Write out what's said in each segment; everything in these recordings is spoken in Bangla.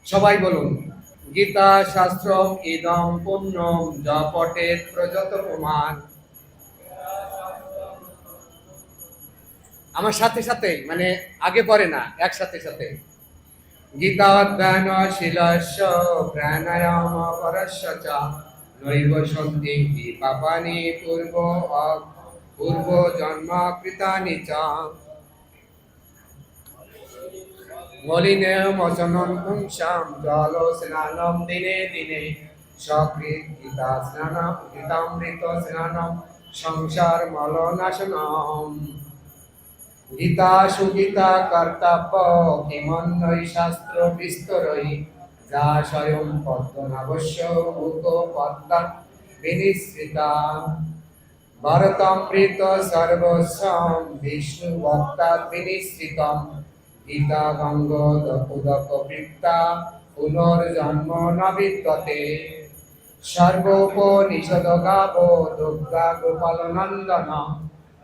সবাই বলুন, গীতা শাস্ত্র ইদম পুণ্যম যপটে প্রযত প্রমাণ। আমার সাথে সাথে, মানে আগে পরে না, একসাথে সাথে। গীতা অধ্যয়ন শীলস্য প্রাণায়াম পরস্য চ নৈব সন্তি পাপানি পূর্ব জন্ম কৃতানি চ। মলিনে মচনম পুংসাম জল স্নানম দিনে দিনে সকৃত গীতা স্নানম গীতামৃত স্নানম সংসার মলনাশনম। গীতা সুগীতা কর্তব্য কিমন্বৈ শাস্ত্র বিস্তরৈ যা স্বয়ং পদ্মনাভস্য মুখ পদ্মা বিনিসৃতা। ভরতমৃত সর্বস্বম বিষ্ণু ভক্তাৎ বিনিসৃতম গীতা গঙ্গোদক বৃত্তা পুনর্জন্ম ন বিদ্যতে। সর্বোপনিষদ গাব দুর্গা গোপাল নন্দন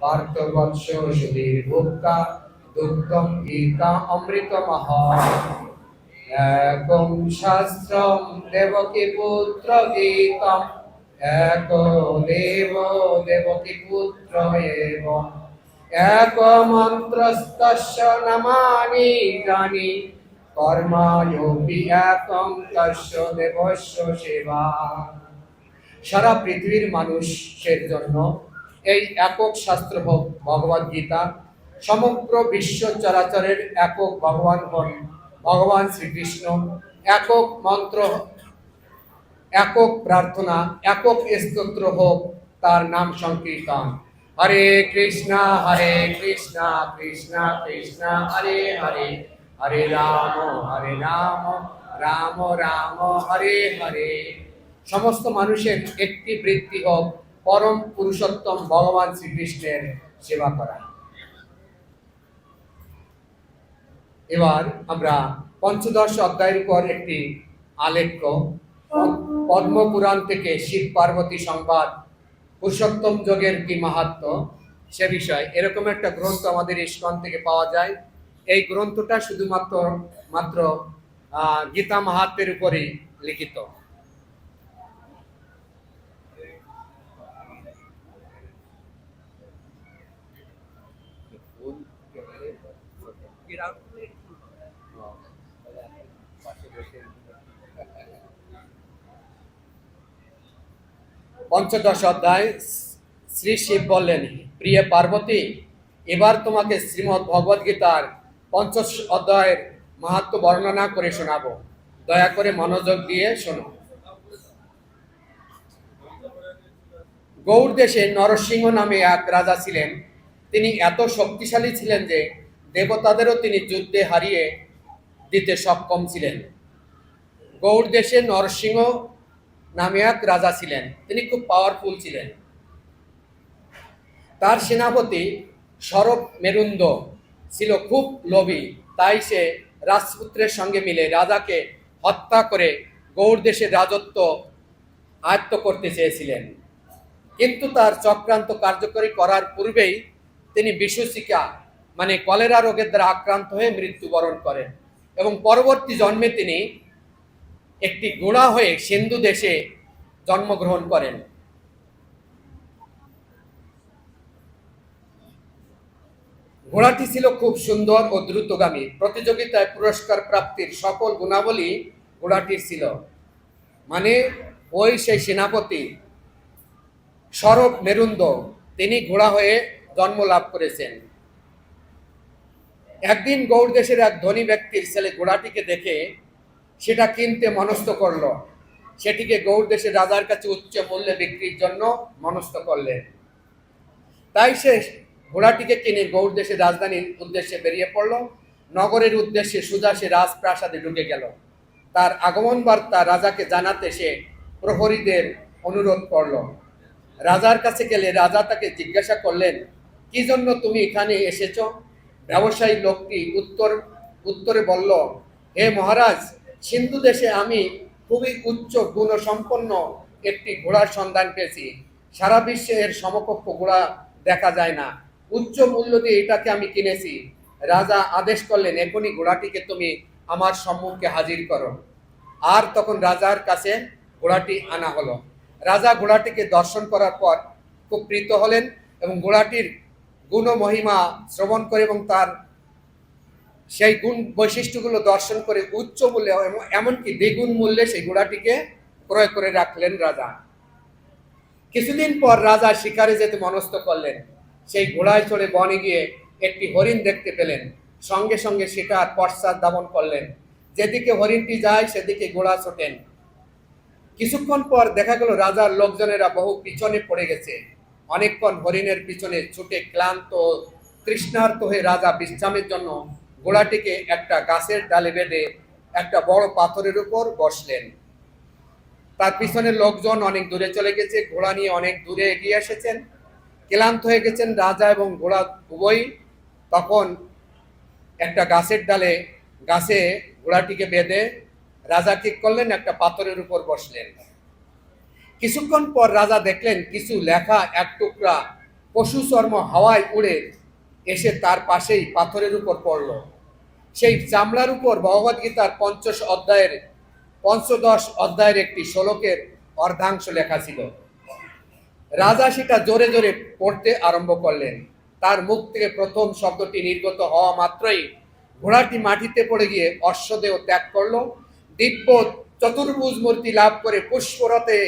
পার্থবৎস সুধীর ভোক্তা দুগ্ধম গীতা অমৃতমহ। একং শাস্ত্রম দেবকী পুত্র গীতম এক দেব দেবকী পুত্র এব এক মন্ত্রস্তস্য নামানি জানি কর্মায়োপি একং তস্য দেবস্য সেবা। সারা পৃথিবীর মানুষের জন্য এই একক শাস্ত্র ভগবদ গীতা, সমগ্র বিশ্ব চরাচরের একক ভগবান হন ভগবান শ্রীকৃষ্ণ। একক মন্ত্র, একক প্রার্থনা, একক স্তোত্র হোক তার নাম সংকীর্তন। হরে কৃষ্ণ কৃষ্ণ কৃষ্ণ হরে হরে, হরে রাম রাম রাম হরে হরে। সমস্ত মানুষের একটি বৃত্তি হোক পরম পুরুষোত্তম ভগবান শ্রীকৃষ্ণের সেবা করা। এবার আমরা পঞ্চদশ অধ্যায়ের উপর একটি আলেখ্য, পদ্মপুরাণ থেকে শিব পার্বতী সংবাদ, পুরুষোত্তম যোগের কি মাহাত্ম্য, সে বিষয়ে এরকম একটা গ্রন্থ আমাদের ইস্কন থেকে পাওয়া যায়। এই গ্রন্থটা শুধুমাত্র গীতা মাহাত্ম্যের উপরেই লিখিত। পঞ্চদশ অধ্যায় শ্রী শিব বললেন, প্রিয় পার্বতী, এবার তোমাকে শ্রীমদ্ ভগবদ গীতার পঞ্চদশ অধ্যায়ের মাহাত্ম্য বর্ণনা করে শোনাবো। দয়া করে মনোযোগ দিয়ে শোনো। গৌড় দেশে নরসিংহ নামে এক রাজা ছিলেন। তিনি এত শক্তিশালী ছিলেন যে দেবতাদেরও তিনি যুদ্ধে হারিয়ে দিতে সক্ষম ছিলেন। গৌড় দেশে নরসিংহ নামে এক রাজা ছিলেন, তিনি খুব পাওয়ারফুল ছিলেন। তার সেনাপতি শরৎ মেরুন্দ ছিল খুব লোভী, তাই সে রাজপুত্রের সঙ্গে মিলে রাজাকে হত্যা করে গৌড় দেশের রাজত্ব আয়ত্ত করতে চেয়েছিলেন। কিন্তু তার চক্রান্ত কার্যকরী করার পূর্বেই তিনি বিশুচিকা মানে কলেরা রোগের দ্বারা আক্রান্ত হয়ে মৃত্যুবরণ করেন এবং পরবর্তী জন্মে তিনি একটি ঘোড়া হয়ে সিন্ধু দেশে জন্মগ্রহণ করেন। ঘোড়াটি ছিল খুব সুন্দর ও দ্রুতগামী। প্রতিযোগিতায় পুরস্কার প্রাপ্তির সকল গুণাবলী ঘোড়াটির ছিল। মানে ওই সেই সেনাপতি শরৎ মেরুন্দ, তিনি ঘোড়া হয়ে জন্ম লাভ করেছেন। একদিন গৌড় দেশের এক ধনী ব্যক্তির ছেলে ঘোড়াটিকে দেখে সেটা কিনতে মনস্থ করলো। সেটিকে গৌড় দেশের রাজার কাছে উচ্চ মূল্যে বিক্রির জন্য মনস্থ করলেন। তাই সে ঘোড়াটিকে কিনে গৌড় দেশের রাজধানীর উদ্দেশ্যে বেরিয়ে পড়ল। নগরের উদ্দেশ্যে সোজা সে রাজপ্রাসাদে ঢুকে গেল। তার আগমন বার্তা রাজাকে জানাতে সে প্রহরীদের অনুরোধ করল। রাজার কাছে গেলে রাজা তাকে জিজ্ঞাসা করলেন, কি জন্য তুমি এখানে এসেছ? ব্যবসায়ী লোকটি উত্তরে বলল, হে মহারাজ, সিন্ধু দেশে আমি খুবই উচ্চ গুণ সম্পন্ন একটি ঘোড়ার সন্ধান পেয়েছি। সারা বিশ্বে এর সমকক্ষ ঘোড়া দেখা যায় না। উচ্চ মূল্য দিয়ে এটাকে আমি কিনেছি। রাজা আদেশ করলেন, এখনই ঘোড়াটিকে তুমি আমার সম্মুখে হাজির করো। আর তখন রাজার কাছে ঘোড়াটি আনা হলো। রাজা ঘোড়াটিকে দর্শন করার পর খুব প্রীত হলেন এবং ঘোড়াটির গুণ মহিমা শ্রবণ করে এবং তার সেই গুণ বৈশিষ্ট্যগুলো দর্শন করে উচ্চ মূল্যে এমনকি দ্বিগুণ মূল্যে সেই ঘোড়াটিকে ক্রয় করে রাখলেন রাজা। কিছুদিন পর রাজা শিকারে যেতে মনস্থ করলেন। সেই ঘোড়ায় চড়ে বনে গিয়ে একটি হরিণ দেখতে পেলেন। সঙ্গে সঙ্গে শিকার পশ্চাৎ ধাবন করলেন। যেদিকে হরিণটি যায় সেদিকে ঘোড়া ছোটেন। কিছুক্ষণ পর দেখা গেল রাজার লোকজনেরা বহু পিছনে পড়ে গেছে। অনেকক্ষণ হরিণের পিছনে ছুটে ক্লান্ত তৃষ্ণার্ত হয়ে রাজা বিশ্রামের জন্য ঘোড়াটিকে একটা গাছের ডালে বেঁধে একটা বড় পাথরের উপর বসলেন। তার পিছনের লোকজন অনেক দূরে চলে গেছে, ঘোড়া নিয়ে অনেক দূরে এগিয়ে এসেছেন, ক্লান্ত হয়ে গেছেন রাজা এবং ঘোড়া উভয়ই। তখন একটা গাছের ডালে গাছে ঘোড়াটিকে বেঁধে রাজা ঠিক করলেন, একটা পাথরের উপর বসলেন। কিছুক্ষণ পর রাজা দেখলেন কিছু লেখা এক টুকরা পশু চর্ম হাওয়ায় উড়ে এসে তার পাশেই পাথরের উপর পড়ল। সেই চামড়ার উপর ভগবদ্গীতার পঞ্চদশ অধ্যায়ের একটি শ্লোকের অর্ধাংশ লেখা ছিল। রাজা সেটা জোরে জোরে পড়তে আরম্ভ করলেন। তার মুখ থেকে প্রথম শব্দটি নির্গত হওয়া মাত্রই ঘোড়াটি মাটিতে পড়ে গিয়ে অশ্বদেহ ত্যাগ করলো। দিব্য চতুর্ভুজ মূর্তি লাভ করে পুষ্পরথে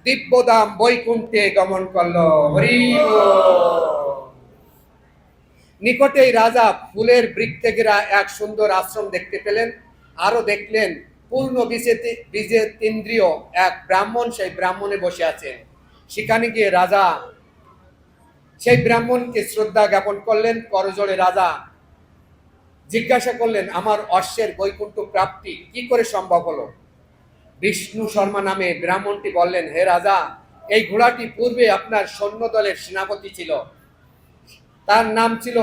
দিব্যধাম বৈকুণ্ঠে গমন করলো। হরি বল। নিকটেই রাজা ফুলের বৃক্ষে ঘেরা এক সুন্দর আশ্রম দেখতে পেলেন। আরো দেখলেন পূর্ণ বিজেতেন্দ্রীয় এক ব্রাহ্মণ সেই ব্রাহ্মণে বসে আছেন। সেখানে গিয়ে রাজা সেই ব্রাহ্মণকে শ্রদ্ধা জ্ঞাপন করলেন। করজোড়ে রাজা জিজ্ঞাসা করলেন, আমার অশ্বের বৈকুণ্ঠ প্রাপ্তি কি করে সম্ভব হলো? বিষ্ণু শর্মা নামে ব্রাহ্মণটি বললেন, হে রাজা, এই ঘোড়াটি পূর্বে আপনার সৈন্য দলের সেনাপতি ছিল। তার নাম ছিল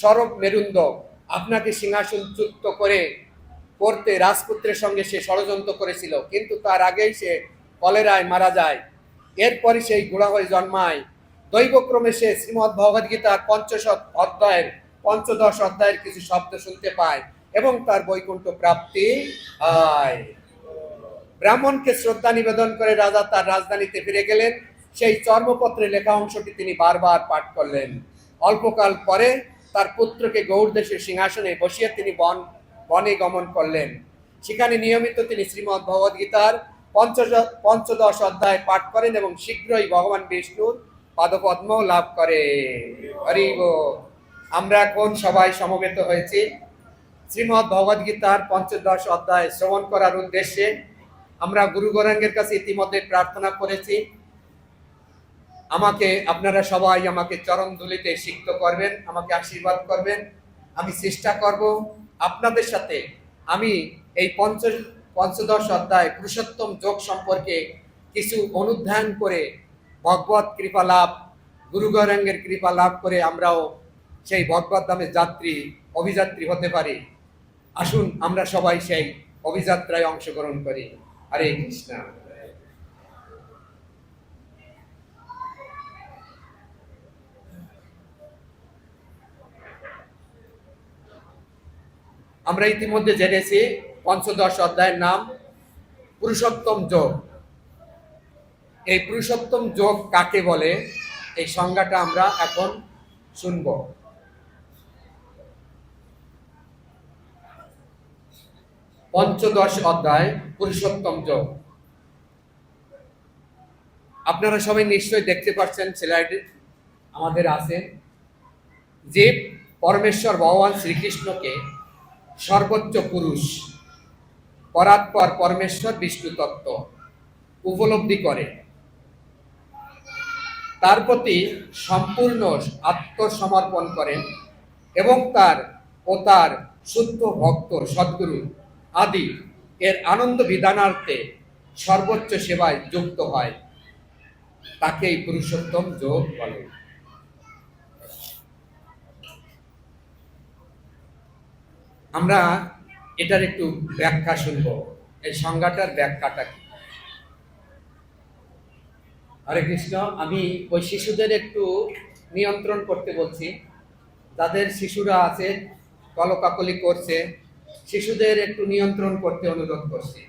সরব মেরুন্দ। আপনাকে সিংহাসনচ্যুত করতে রাজপুত্রের সঙ্গে সে ষড়যন্ত্র করেছিল, কিন্তু তার আগেই সে কলেরায় মারা যায়। এরপরই সেই ঘোড়া হয়ে জন্মায়। দৈবক্রমে সে শ্রীমদ্ ভগবদ্গীতার পঞ্চদশ অধ্যায়ের কিছু শব্দ শুনতে পায় এবং তার বৈকুণ্ঠ প্রাপ্তি হয়। ব্রাহ্মণকে শ্রদ্ধা নিবেদন করে রাজা তার রাজধানীতে ফিরে গেলেন। সেই চর্মপত্রে লেখা অংশটি তিনি বারবার পাঠ করলেন। অল্পকাল পরে তার পুত্রকে গৌড় দেশের সিংহাসনে বসিয়ে তিনি বনে গমন করলেন। সেখানে নিয়মিত তিনি শ্রীমদ্ ভগবদ্গীতার পঞ্চদশ অধ্যায় পাঠ করেন এবং শীঘ্রই ভগবান বিষ্ণুর পাদপদ্ম লাভ করে। হরি বল। আমরা এখন সবাই সমবেত হয়েছি শ্রীমদ্ ভগবদ্গীতার পঞ্চদশ অধ্যায় শ্রবণ করার উদ্দেশ্যে। আমরা গুরু গৌরাঙ্গের কাছে ইতিমধ্যে প্রার্থনা করেছি, আপনারা সবাই আমাকে চরণ ধুলিতে সিক্ত করবেন, আমাকে আশীর্বাদ করবেন। আমি চেষ্টা করব আপনাদের সাথে আমি এই পঞ্চদশ অধ্যায় পুরুষোত্তম যোগ সম্পর্কে কিছু অনুধ্যান করে ভগবত কৃপা লাভ, গুরু গৌরাঙ্গের কৃপা লাভ করে আমরাও সেই ভগবত ধামের অভিযাত্রী হতে পারি। আসুন আমরা সবাই সেই অভিযাত্রায় অংশগ্রহণ করি। হরে কৃষ্ণ। আমরা ইতিমধ্যে জেনেছি পঞ্চদশ অধ্যায়ের নাম পুরুষোত্তম যোগ। এই পুরুষোত্তম যোগ কাকে বলে, এই সংজ্ঞাটা আমরা এখন শুনব। পঞ্চদশ অধ্যায় পুরুষোত্তম যোগ। আপনারা সবাই নিশ্চয়ই দেখতে পাচ্ছেন, স্লাইডে আমাদের আছে যে পরমেশ্বর ভগবান শ্রীকৃষ্ণকে সর্বোচ্চ পুরুষ পরাৎপর পরমেশ্বর বিষ্ণু তত্ত্ব উপলব্ধি করে, তার প্রতি সম্পূর্ণ আত্মসমর্পণ করেন এবং তার শুদ্ধ ভক্ত সদ্গুরু আদি এর আনন্দ বিধানার্থে সর্বোচ্চ সেবায় যুক্ত হয়, তাকেই পুরুষোত্তম যোগ বলে। আমরা এটার একটু ব্যাখ্যা শুনব, এই সংজ্ঞাটার ব্যাখ্যাটা কি। হরে কৃষ্ণ। আমি ওই শিশুদের একটু নিয়ন্ত্রণ করতে বলছি, যাদের শিশুরা আছে কলকাকলি করছে, শিশুদের একটু নিয়ন্ত্রণ করতে অনুরোধ করছি।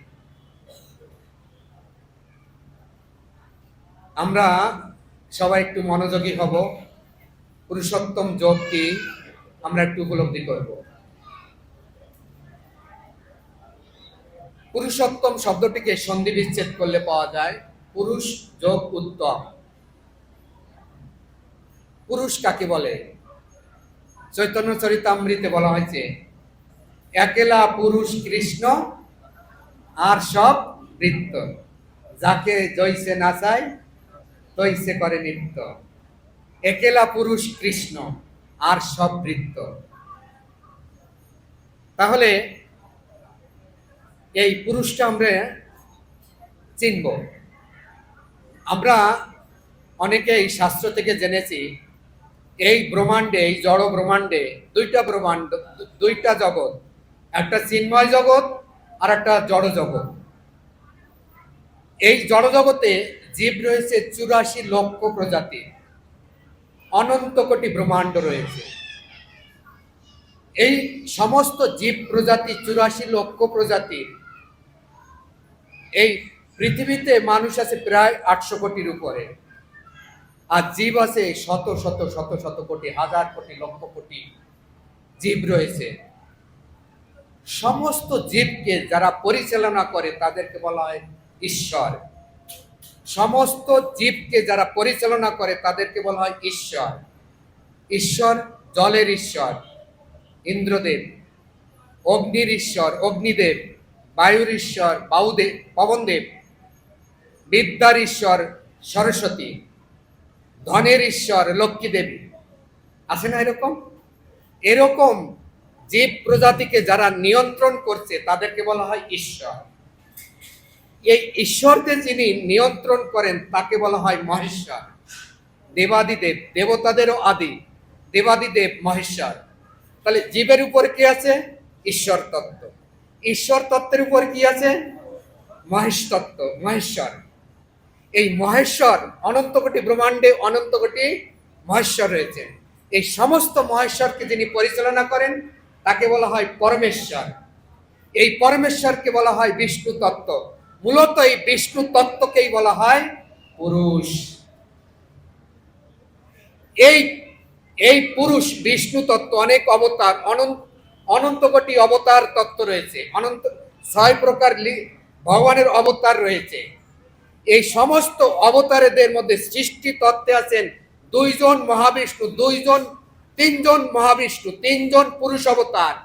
আমরা সবাই একটু মনোযোগী হব, পুরুষোত্তম যোগ কি আমরা একটু উপলব্ধি করব। পুরুষোত্তম শব্দটিকে সন্ধি বিচ্ছেদ করলে পাওয়া যায় পুরুষ যোগ উত্তম। পুরুষ কাকে বলে? চৈতন্য চরিতামৃতে বলা হয়েছে, একেলা পুরুষ কৃষ্ণ আর সব বৃত্ত, যাকে জৈসে নাচায় তৈসে করে নৃত্য। একেলা পুরুষ কৃষ্ণ আর সব বৃত্ত। তাহলে এই পুরুষটা আমরা চিনব। আমরা অনেকেই শাস্ত্র থেকে জেনেছি এই ব্রহ্মাণ্ডে, এই জড় ব্রহ্মাণ্ডে দুইটা জগৎ, একটা চিন্ময় জগৎ আর একটা জড় জগৎ। এই জড় জগতে জীব রয়েছে 84 লক্ষ প্রজাতির, অনন্ত কোটি ব্রহ্মাণ্ড রয়েছে। এই সমস্ত জীব প্রজাতি 84 লক্ষ প্রজাতির, এই পৃথিবীতে মানুষ আছে প্রায় 800 কোটির উপরে, আর জীব আছে শত শত শত শত কোটি, হাজার কোটি, লক্ষ কোটি জীব রয়েছে। সমস্ত জীবকে যারা পরিচালনা করে তাদেরকে বলা হয় ঈশ্বর। সমস্ত জীবকে যারা পরিচালনা করে তাদেরকে বলা হয় ঈশ্বর। ঈশ্বর জলের ঈশ্বর ইন্দ্রদেব, অগ্নির ঈশ্বর অগ্নিদেব, বায়ুর ঈশ্বর বায়ুদেব পবনদেব, বিদ্যার ঈশ্বর সরস্বতী, ধনের ঈশ্বর লক্ষ্মী দেবী। আছে না এরকম? এরকম জীব প্রজাতিকে যারা নিয়ন্ত্রণ করছে তাদেরকে বলা হয় ঈশ্বর। এই ঈশ্বরকে যিনি নিয়ন্ত্রণ করেন তাকে বলা হয় মহেশ্বর। দেবাদিদেব, দেবতাদেরও আদি, দেবাদিদেব মহেশ্বর। তাহলে জীবের উপর কি আছে? ঈশ্বর তত্ত্ব। ঈশ্বর তত্ত্বের উপর কি আছে? মহেশ তত্ত্ব, মহেশ্বর। এই মহেশ্বর, অনন্ত কোটি ব্রহ্মাণ্ডে অনন্ত কোটি মহেশ্বর রয়েছে। এই সমস্ত মহেশ্বরকে যিনি পরিচালনা করেন তাকে বলা হয় পরমেশ্বর। এই পরমেশ্বরকে বলা হয় বিষ্ণু তত্ত্ব। মূলত এই বিষ্ণু তত্ত্বকেই বলা হয় পুরুষ। এই পুরুষ বিষ্ণু তত্ত্ব, অনেক অবতার, অনন্ত কোটি অবতার তত্ত্ব রয়েছে, অনন্ত 6 প্রকার ভগবানের অবতার রয়েছে। এই সমস্ত অবতারেদের মধ্যে সৃষ্টি তত্ত্বে আছেন 2 জন মহাবিষ্ণু, 3 জন মহাবিষ্ণু, 3 জন পুরুষ অবতার।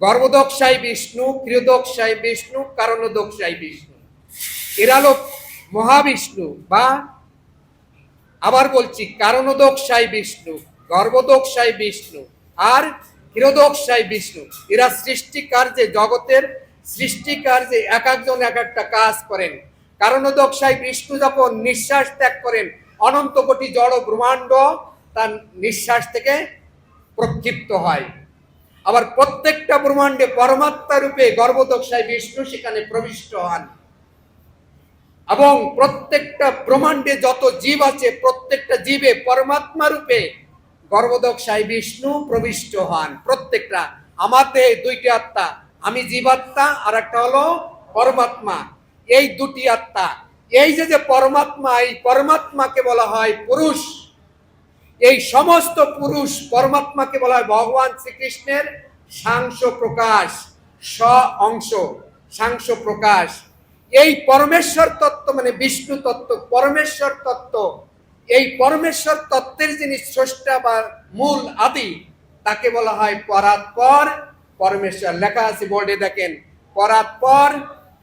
গর্ভদক্ষায় বিষ্ণু, ক্রিয়োদক্ষায় বিষ্ণু, কারণদক্ষায় বিষ্ণু। এরা হলো মহাবিষ্ণু, বা আবার বলছি কারণদক্ষায় বিষ্ণু, গর্ভদক্ষায় বিষ্ণু আর ক্রিয়োদক্ষায় বিষ্ণু। এরা সৃষ্টি কার্যে, জগতের সৃষ্টি কার্যে এক একজন এক একটা কাজ করেন। কারণদক্ষায় বিষ্ণু যখন নিঃশ্বাস ত্যাগ করেন, অনন্ত কোটি জড় ব্রহ্মাণ্ড তার নিঃশ্বাস থেকে প্রক্ষিপ্ত হয়। আবার প্রত্যেকটা ব্রহ্মাণ্ডে পরমাত্মা রূপে গর্ভদক্ষায় বিষ্ণু সেখানে প্রবিষ্ট হন। এবং প্রত্যেকটা ব্রহ্মাণ্ডে যত জীব আছে প্রত্যেকটা জীবে পরমাত্মা রূপে গর্ভদক্ষায় বিষ্ণু প্রবিষ্ট হন। প্রত্যেকটা, আমাদের 2টি আত্মা, আমি জীবাত্মা আর একটা হলো পরমাত্মা। এই 2টি আত্মা, এই যে পরমাত্মা, এই পরমাত্মাকে বলা হয় পুরুষ। এই সমস্ত পুরুষ পরমাত্মাকে বলা হয় ভগবান শ্রীকৃষ্ণের সাংশ প্রকাশ, অংশ, সাংশ প্রকাশ। এই পরমেশ্বর তত্ত্ব মানে বিষ্ণু তত্ত্ব, পরমেশ্বর তত্ত্ব। এই পরমেশ্বর তত্ত্বের যিনি স্রষ্টা বা মূল আদি তাকে বলা হয় পরাৎপর পরমেশ্বর। লেখা আছে বোর্ডে দেখেন, পরাৎপর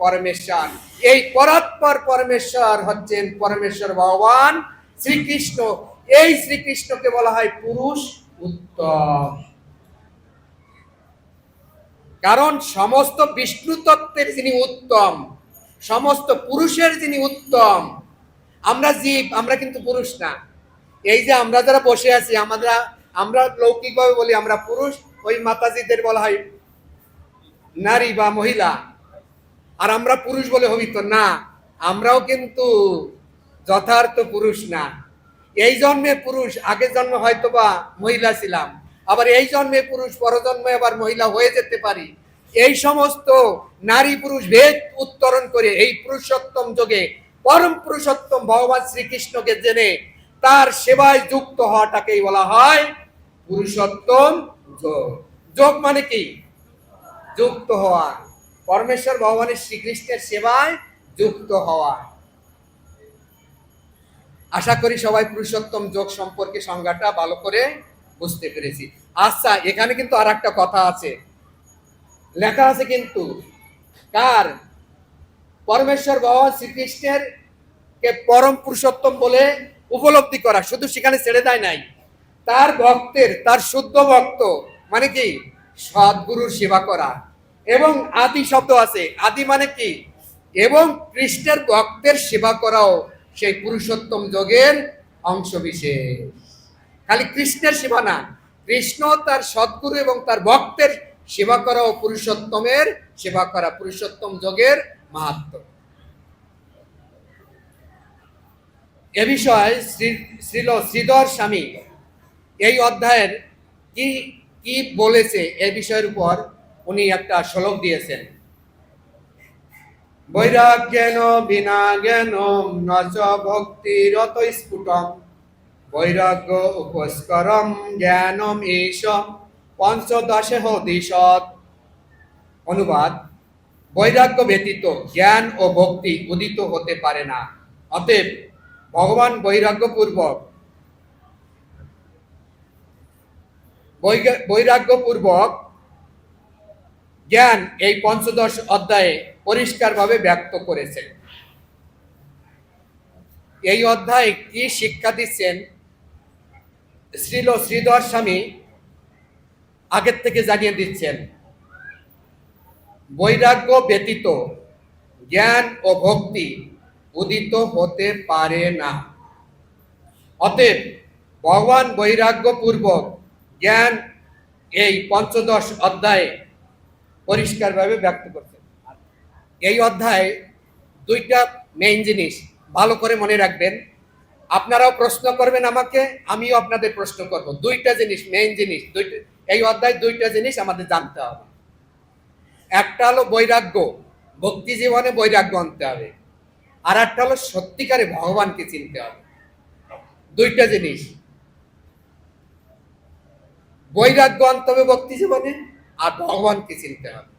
পরমেশ্বর। এই পরাৎপর পরমেশ্বর হচ্ছেন পরমেশ্বর ভগবান শ্রীকৃষ্ণ। এই শ্রীকৃষ্ণকে বলা হয় পুরুষ উত্তম। কারণ সমস্ত বিষ্ণু তত্ত্বের যিনি উত্তম, সমস্ত পুরুষের যিনি উত্তম। আমরা জীব, আমরা কিন্তু পুরুষ না। এই যে আমরা যারা বসে আছি, আমরা লৌকিকভাবে বলি আমরা পুরুষ, ওই মাতাজিদের বলা হয় নারী বা মহিলা, আর আমরা পুরুষ বলে হবি তো না। আমরাও কিন্তু যথার্থ পুরুষ না। এই জন্মে পুরুষ, আগের জন্মে হয়তো বা মহিলা ছিলাম, আবার এই জন্মে পুরুষ, পরজন্মে আবার মহিলা হয়ে যেতে পারি। এই সমস্ত নারী পুরুষ ভেদ উত্তরণ করে এই পুরুষোত্তম যোগে পরম পুরুষোত্তম ভগবান শ্রীকৃষ্ণকে জেনে তার সেবায় যুক্ত হওয়াটাকেই বলা হয় পুরুষোত্তম যোগ। যোগ মানে কি? যুক্ত হওয়া, পরমেশ্বর ভগবানের শ্রীকৃষ্ণের সেবায় যুক্ত হওয়া। আশা করি সবাই পুরুষোত্তম যোগ সম্পর্কে সংজ্ঞাটা ভালো করে বুঝতে পেরেছি। আচ্ছা, এখানে কিন্তু আর একটা কথা আছে, লেখা আছে কিন্তু কার? পরমেশ্বর ভগবান শ্রীকৃষ্ণের কে পরম পুরুষোত্তম বলে উপলব্ধি করা, শুধু সেখানে ছেড়ে দেয় নাই, তার ভক্তের, তার শুদ্ধ ভক্ত মানে কি সদ্গুরুর সেবা করা। এবং আদি শব্দ আছে, আদি মানে কি? এবং কৃষ্ণের ভক্তের সেবা করাও সেই পুরুষোত্তম যোগের অংশ বিশেষ। খালি কৃষ্ণের সেবা না, কৃষ্ণ তার সদ্গুরু এবং তার ভক্তের সেবা করাও পুরুষোত্তমের সেবা করা, পুরুষোত্তম যোগের মাহাত্ম্য। এ বিষয়ে শ্রীধর স্বামী এই অধ্যায়ের কি কি বলেছে এই বিষয়ের উপর উনি একটা শ্লোক দিয়েছেন। বৈরাগ্যেন বিনা জ্ঞানম নচ ভক্তিরত স্ফুটম বৈরাগ্য উপস্করম জ্ঞানম ঈশ পঞ্চদশে দিশত। অনুবাদ: বৈরাগ্য ব্যতীত জ্ঞান ও ভক্তি উদিত হতে পারে না। অতএব ভগবান বৈরাগ্যপূর্বক জ্ঞান এই পঞ্চদশ অধ্যায়ে পরিষ্কারভাবে ব্যক্ত করেছেন। এই অধ্যায়ে কি শিক্ষা দিচ্ছেন শ্রীধর স্বামী আগের থেকে জানিয়ে দিচ্ছেন। বৈরাগ্য ব্যতীত জ্ঞান ও ভক্তি উদিত হতে পারে না। অতএব ভগবান বৈরাগ্যপূর্বক জ্ঞান এই পঞ্চদশ অধ্যায়ে পরিষ্কারভাবে ব্যক্ত করছেন। এই অধ্যায়ে দুইটা মেইন জিনিস ভালো করে মনে রাখবেন। আপনারাও প্রশ্ন করবেন আমাকে, আমিও আপনাদের প্রশ্ন করব। দুইটা জিনিস, মেইন জিনিস, এই অধ্যায় দুইটা জিনিস আমাদের জানতে হবে। একটা হলো বৈরাগ্য, ভক্তি জীবনে বৈরাগ্য আনতে হবে। আর একটা হলো সত্যিকারে ভগবানকে চিনতে হবে। দুইটা জিনিস, বৈরাগ্য আনতে হবে ভক্তি জীবনে, আর ভগবানকে চিনতে হবে।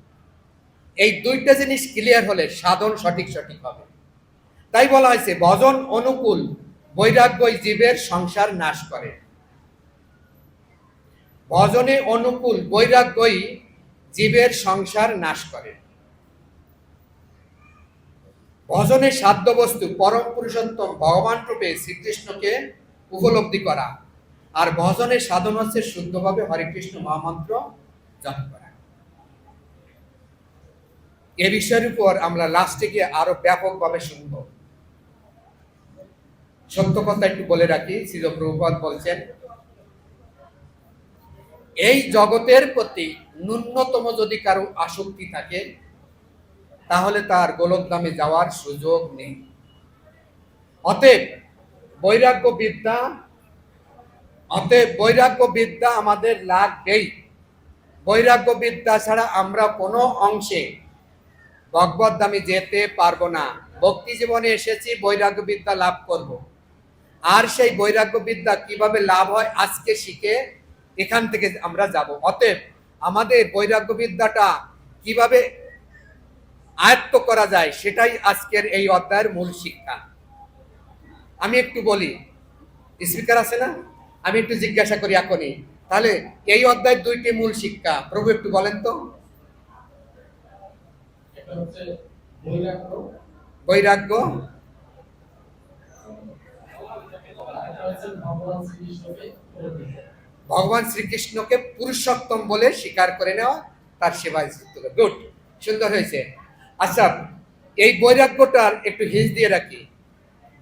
এই দুইটা জিনিস ক্লিয়ার হলে সাধন সঠিক হবে। তাই বলা হয়েছে ভজন অনুকূল বৈরাগ্যই জীবের সংসার নাশ করে। ভজনে অনুকূল বৈরাগ্যই জীবের সংসার নাশ করে। ভজনের সাধ্য বস্তু পরম পুরুষোত্তম ভগবান রূপে শ্রীকৃষ্ণকে উপলব্ধি করা, আর ভজনের সাধন হচ্ছে শুদ্ধভাবে হরে কৃষ্ণ মহামন্ত্র জপ করা। এ বিষয়ের উপর আমরা লাস্টে গিয়ে আরো ব্যাপকভাবে শুনব। সত্য কথা একটু বলে রাখি, শ্রীল প্রভুপাদ বলছেন, এই জগতের প্রতি ন্যূনতম যদি কারো আসক্তি থাকে তাহলে তার গোলকধামে যাওয়ার সুযোগ নেই। অতএব বৈরাগ্য বিদ্যা আমাদের লাগবেই। বৈরাগ্য বিদ্যা ছাড়া আমরা কোনো অংশে ভগবত ধামে যেতে পারবো না। ভক্তি জীবনে এসেছি বৈরাগ্য বিদ্যা লাভ করব, আর সেই বৈরাগ্য বিদ্যা কিভাবে লাভ হয় আজকে শিখে এখান থেকে আমরা যাব। অতএব আমাদের বৈরাগ্য বিদ্যাটা কিভাবে আয়ত্ত করা যায় সেটাই আজকের এই অধ্যায়ের মূল শিক্ষা। আমি একটু বলি, স্পিকার আছে না, আমি একটু জিজ্ঞাসা করি এখনই, তাহলে এই অধ্যায়ের দুইটি মূল শিক্ষা প্রভু একটু বলেন তো। বৈরাগ্য, ভগবান শ্রীকৃষ্ণকে পুরুষোত্তম বলে স্বীকার করে নেওয়া, তার সেবায় যুক্ত। গুড, সুন্দর হয়েছে। আচ্ছা, এই বৈরাগ্যটার একটু হিজ দিয়ে রাখি।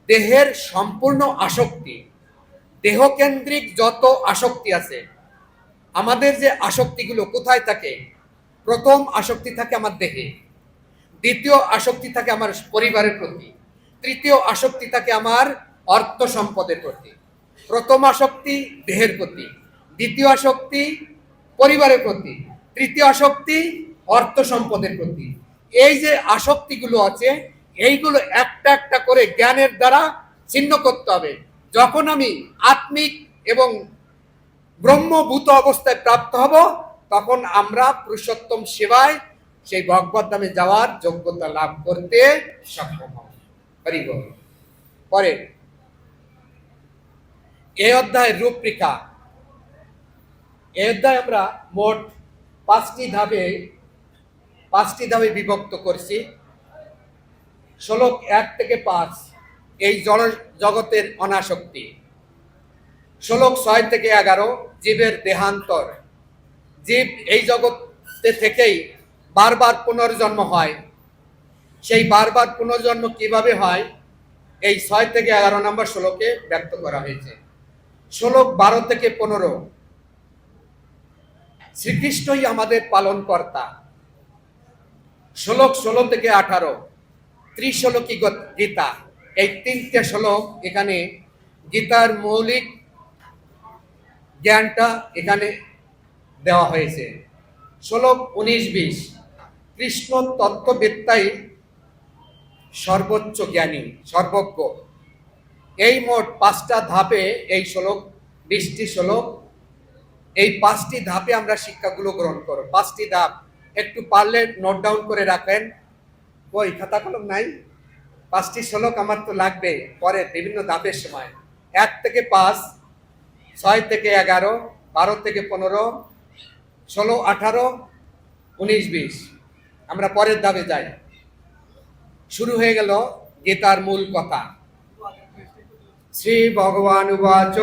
দেহের সম্পূর্ণ আসক্তি, দেহকেন্দ্রিক যত আসক্তি আছে, আমাদের যে আসক্তিগুলো কোথায় থাকে? প্রথম আসক্তি থাকে আমার দেহে, দ্বিতীয় আসক্তি থাকে আমার পরিবারের প্রতি, তৃতীয় আসক্তি থাকে আমার অর্থ সম্পদের প্রতি। প্রথম আসক্তি দেহের প্রতি, দ্বিতীয় আসক্তি পরিবারের প্রতি, তৃতীয় আসক্তি অর্থ সম্পদের প্রতি। এই যে আসক্তিগুলো আছে, এইগুলো একটা একটা করে জ্ঞানের দ্বারা ছিন্ন করতে হবে। যখন আমি আত্মিক এবং ব্রহ্মভূত অবস্থায় প্রাপ্ত হব, তখন আমরা পুরুষোত্তম সেবায় সেই ভগবত ধামে যাওয়ার যোগ্যতা লাভ করতে সক্ষম হব। হরি বল। পরে এই অধ্যায়ের রূপরেখা, এই অধ্যায় আমরা মোট পাঁচটি ধাপে বিভক্ত করছি। শ্লোক 1 থেকে 5 এই জড় জগতের অনাসক্তি, শ্লোক 6 থেকে 11 জীবের দেহান্তর, জীব এই জগতে থেকেই বারবার পুনর্জন্ম হয়, সেই বারবার পুনর্জন্ম কিভাবে হয় এই 6 থেকে 11 নম্বর শ্লোকে ব্যক্ত করা হয়েছে। শ্লোক 12 থেকে 15 শ্রীকৃষ্ণই আমাদের পালন কর্তা। শ্লোক 16 থেকে 18 ত্রিশ্লোকী গীতা। এই তিনটে শ্লোক এখানে গীতার মৌলিক জ্ঞানটা এখানে দেওয়া হয়েছে। শ্লোক 19-20 কৃষ্ণ তত্ত্ববেত্তাই সর্বোচ্চ জ্ঞানী, সর্বজ্ঞ। এই মোট 5টা ধাপে এই শ্লোক, 20টি শ্লোক। এই 5টি ধাপে আমরা শিক্ষাগুলো গ্রহণ করব। 5টি ধাপ একটু পারলে নোট ডাউন করে রাখেন। ওই খাতা কলম নাই? 5টি শ্লোক আমার তো লাগবে পরে বিভিন্ন ধাপের সময়। 1 থেকে 5, 6 থেকে 11, 12 থেকে 15, 16, 18, 19, 20। আমরা পরের ধাপে যাই। শুরু হয়ে গেল গীতার মূল কথা। শ্রী ভগবান উবাচ,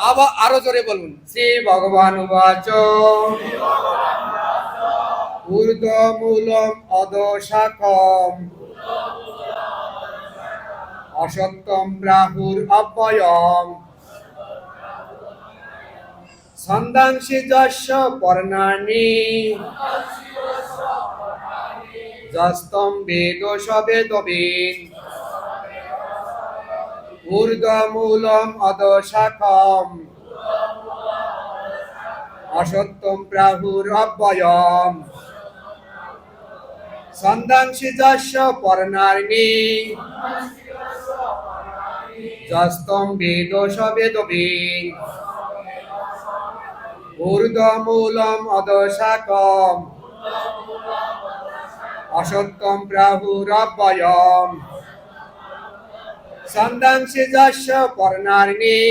আবার আরো জোরে বলুন, শ্রী ভগবান উবাচ ঊর্ধ্বমূলম অধঃশাখম অসত্যম প্রাহুর অব্যয়ম ছন্দাংসি যস্য পর্ণানি যস্তম বেদ সবেদবিদ ঊর্ধ্বমূলম অধঃশাখম অসত্যম প্রাহুর অব্যয়ম ছন্দাংসি যস্য পর্ণানি যস্তম বেদ সবেদবিদ ঊর্ধ্বমূলম অধঃশাখম অসত্যম প্রাহুর অব্যয়ম ছন্দাংসি যস্য পর্ণানি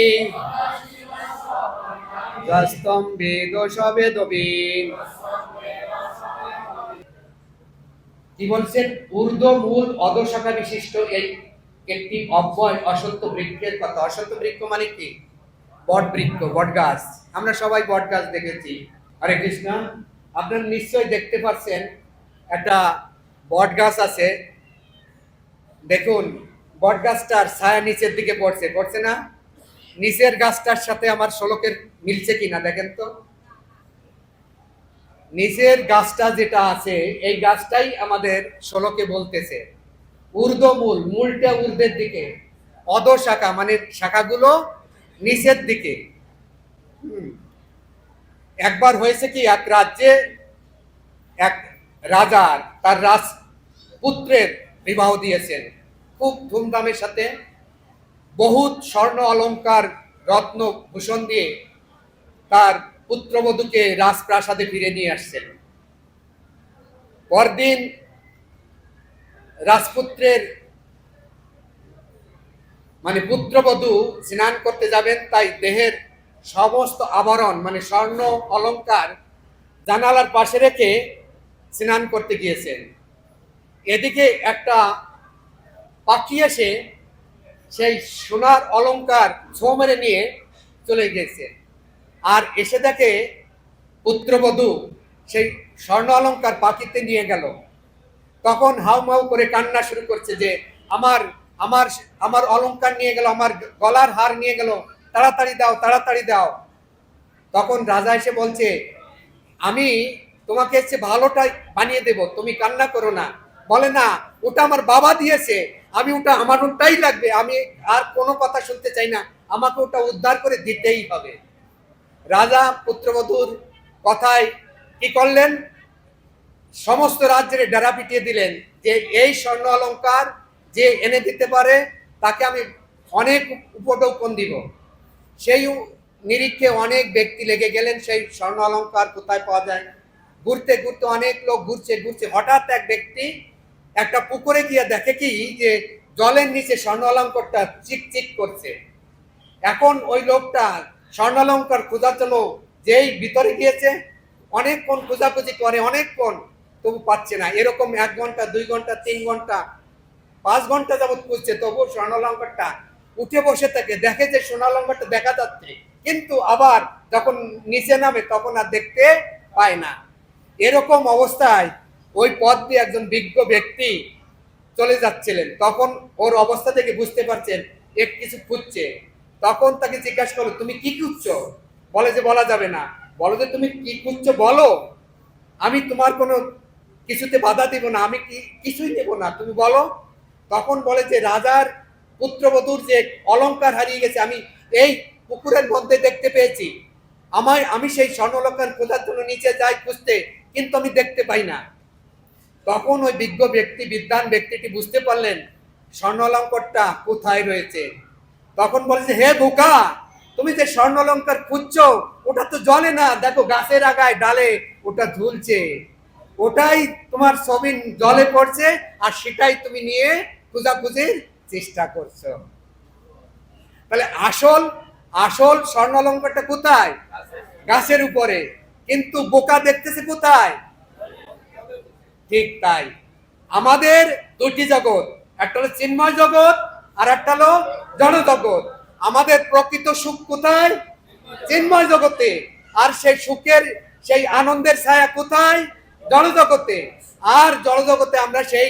যস্তম বেদ সবেদবিদ। কি বলছেন? ঊর্ধ্বমূল অধঃশাখা বিশিষ্ট এই একটি অব্যয় অসত্য বৃক্ষের কথা। অসত্য বৃক্ষ মানে কি? বট বৃক্ষ, বট গাছ। আমরা সবাই বট গাছ দেখেছি। হরে কৃষ্ণ। আপনারা নিশ্চয়ই দেখতে পাচ্ছেন একটা বট গাছ আছে। দেখুন বট গাছটার ছায়া নিচের দিকে পড়ছে না? নিচের গাছটার সাথে আমার শ্লোকের মিলছে কিনা দেখেন তো। নিচের গাছটা যেটা আছে এই গাছটাই আমাদের শ্লোকে বলতেছে ঊর্ধ্বমূল, মূলটা ঊর্ধ্বের দিকে, অধঃশাখা মানে শাখাগুলো নিচের দিকে। একবার হয়েছে কি, এক রাজ্যে এক রাজার তার রাজপুত্রের বিবাহ দিয়েছেন খুব ধুমধামের সাথে, বহুত স্বর্ণ অলংকার রত্ন ভূষণ দিয়ে তার পুত্রবধূকে রাজপ্রাসাদে ফিরে নিয়ে আসছেন। পরদিন রাজপুত্রের মানে পুত্রবধূ স্নান করতে যাবেন, তাই দেহের সমস্ত আভরণ মানে স্বর্ণ অলংকার জানালার পাশে রেখে স্নান করতে গিয়েছেন। এদিকে একটা পাখি এসে সেই সোনার অলংকার ছো মেরে নিয়ে চলে গেছে। আর এসে দেখে পুত্রবধূ সেই স্বর্ণ অলংকার পাখিতে নিয়ে গেল। তখন হাউমাউ করে কান্না শুরু করছে যে আমার আমার আমার অলংকার নিয়ে গেল, আমার গলার হার নিয়ে গেল, তাড়াতাড়ি দাও, তাড়াতাড়ি দাও। তখন রাজা এসে বলছে, আমি তোমাকে হচ্ছে ভালোটাই বানিয়ে দেব, তুমি কান্না করো না। বলে না, ওটা আমার বাবা দিয়েছে, আমি ওটা আমার ওটাই লাগবে, আমি আর কোনো কথা শুনতে চাই না, আমাকে ওটা উদ্ধার করে দিতেই হবে। রাজা পুত্রবধূর কথায় কি করলেন? সমস্ত রাজ্যের ডেরা পিটিয়ে দিলেন যে এই স্বর্ণ অলংকার যে এনে দিতে পারে তাকে আমি অনেক উপঢৌকন দিব। সেই নিরীক্ষে অনেক ব্যক্তি লেগে গেলেন সেই স্বর্ণ অলংকার কোথায় পাওয়া যায়। ঘুরতে ঘুরতে অনেক লোক ঘুরছে ঘুরছে, হঠাৎ এক ব্যক্তি একটা পুকুরে গিয়ে দেখে কি যে জলের নিচে স্বর্ণ অলংকারটা চিকচিক করছে। এখন ওই লোকটা স্বর্ণ অলংকার খোঁজার জন্য যেই ভিতরে গিয়েছে, অনেকক্ষণ খোঁজাখুঁজি করে, অনেকক্ষণ, তবু পাচ্ছে না। এরকম 1 ঘন্টা 2 ঘন্টা 3 ঘন্টা 5 ঘন্টা যাবৎ খুঁজছে, তবু স্বর্ণ অলংকারটা উঠে বসে থাকে, দেখে যে স্বর্ণ অলংকারটা দেখা যাচ্ছে, কিন্তু আবার যখন নিচে নামে তখন আর দেখতে পায় না। এরকম অবস্থায় ওই পথ দিয়ে একজন বিজ্ঞ ব্যক্তি চলে যাচ্ছিলেন। তখন ওর অবস্থা থেকে বুঝতে পারছেন এক কিছু খুঁজছে। তখন তাকে জিজ্ঞাসা করলো, তুমি কি খুঁজছো? বলে যে বলা যাবে না। বলো যে তুমি কি খুঁজছো বলো, আমি তোমার কোনো কিছুতে বাধা দিব না, আমি কিছুই নেব না, তুমি বলো। তখন বলে যে রাজার পুত্রবধূর যে অলংকার হারিয়ে গেছে, আমি এই পুকুরের মধ্যে দেখতে পেয়েছি। আমি সেই স্বর্ণ অলংকার খোঁজার জন্য নিচে যাই খুঁজতে, কিন্তু আমি দেখতে পাই না। তখন ওই বিজ্ঞ ব্যক্তি, বিদ্বান ব্যক্তিটি বুঝতে পারলেন স্বর্ণ অলংকারটা কোথায় রয়েছে। তখন বলে যে হে বোকা, তুমি যে স্বর্ণ অলংকার খুঁজছো ওটা তো জলে না, দেখো গাছের আগায় ডালে ওটা ঝুলছে, ওটাই তোমার ছবি জলে পড়ছে, আর সেটাই তুমি নিয়ে খোঁজাখুঁজির চেষ্টা করছো। তাহলে আসল আসল স্বর্ণ অলংকারটা কোথায়? গাছের উপরে। কিন্তু বোকা দেখতেছে কোথায়? ঠিক তাই, আমাদের দুটি জগৎ, একটা হলো চিন্ময় জগৎ আর একটা হলো জড় জগৎ। আমাদের প্রকৃত সুখ কোথায়? চিন্ময় জগতে। আর সেই সুখের, সেই আনন্দের ছায়া কোথায়? জড় জগতে। আর জড় জগতে আমরা সেই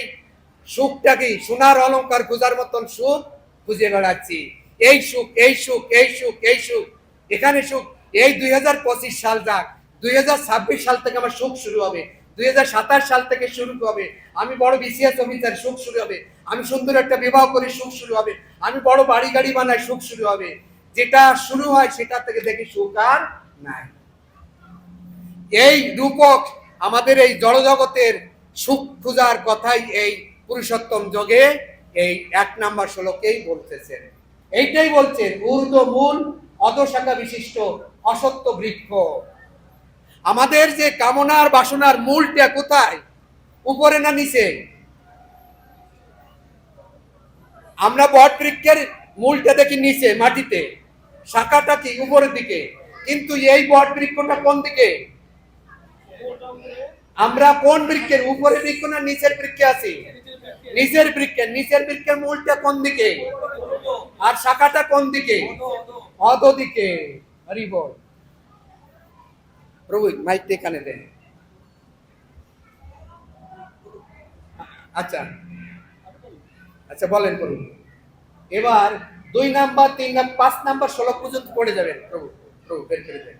সুখটাকে সোনার অলংকার খোঁজার মতন সুখ খুঁজে বেড়াচ্ছি। এই সুখ, এই সুখ, এই সুখ, এই সুখ, এখানে সুখ। এই 2025 সাল যাক, 2026 সাল থেকে আমার সুখ শুরু হবে, 2027 সাল থেকে শুরু হবে। আমি বড় বিসিএস অফিসার, সুখ শুরু হবে। আমি সুন্দর একটা বিবাহ করে, সুখ শুরু হবে। আমি বড় বাড়ি গাড়ি বানাই, সুখ শুরু হবে। যেটা শুরু হয় সেটা থেকে দেখি সুখ আর নাই। এই রূপক আমাদের এই জড়জগতের সুখ খোঁজার কথাই এই পুরুষোত্তম যোগে এই 1 নম্বর শ্লোকেই বলতেছেন। এইটাই বলছেন, ঊর্ধ্ব মূল অধশাখা বিশিষ্ট অসত্য বৃক্ষ। আমাদের যে কামনার বাসনার মূলটা কোথায়? উপরে না নিচে? আমরা বট বৃক্ষের মূলটা দেখি নিচে মাটিতে, শাখাটা কি উপরের দিকে, কিন্তু এই বট বৃক্ষটা কোন দিকে? আমরা কোন বৃক্ষের? উপরের বৃক্ষ না নিচের বৃক্ষে আছি? নিচের বৃক্ষের। নিচের বৃক্ষের মূলটা কোন দিকে আর শাখাটা কোন দিকে? অধ দিকে। হরি বল। প্রভু মাইকটা এখানে দেন। আচ্ছা আচ্ছা, বলেন প্রভু। এবার 2 নাম্বার 3 নাম্বার 5 নাম্বার শ্লোক পর্যন্ত পড়ে যাবেন। প্রভু প্রভু বের করে দেন,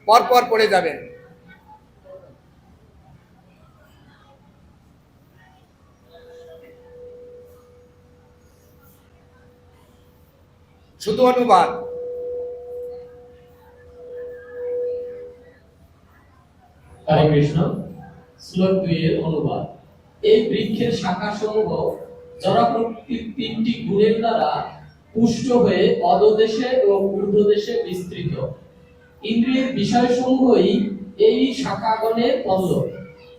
পর পর পড়ে যাবেন। শুধু অনুবাদ। হরে কৃষ্ণ। শ্লোক 2 এর অনুবাদ। এই বৃক্ষের শাখা সমূহ জড় প্রকৃতির 3টি গুণের দ্বারা পুষ্ট হয়ে অধোদেশে ও ঊর্ধ্বদেশে বিস্তৃত। ইন্দ্রিয়ের বিষয়সমূহই এই শাখাগণের পল্লব।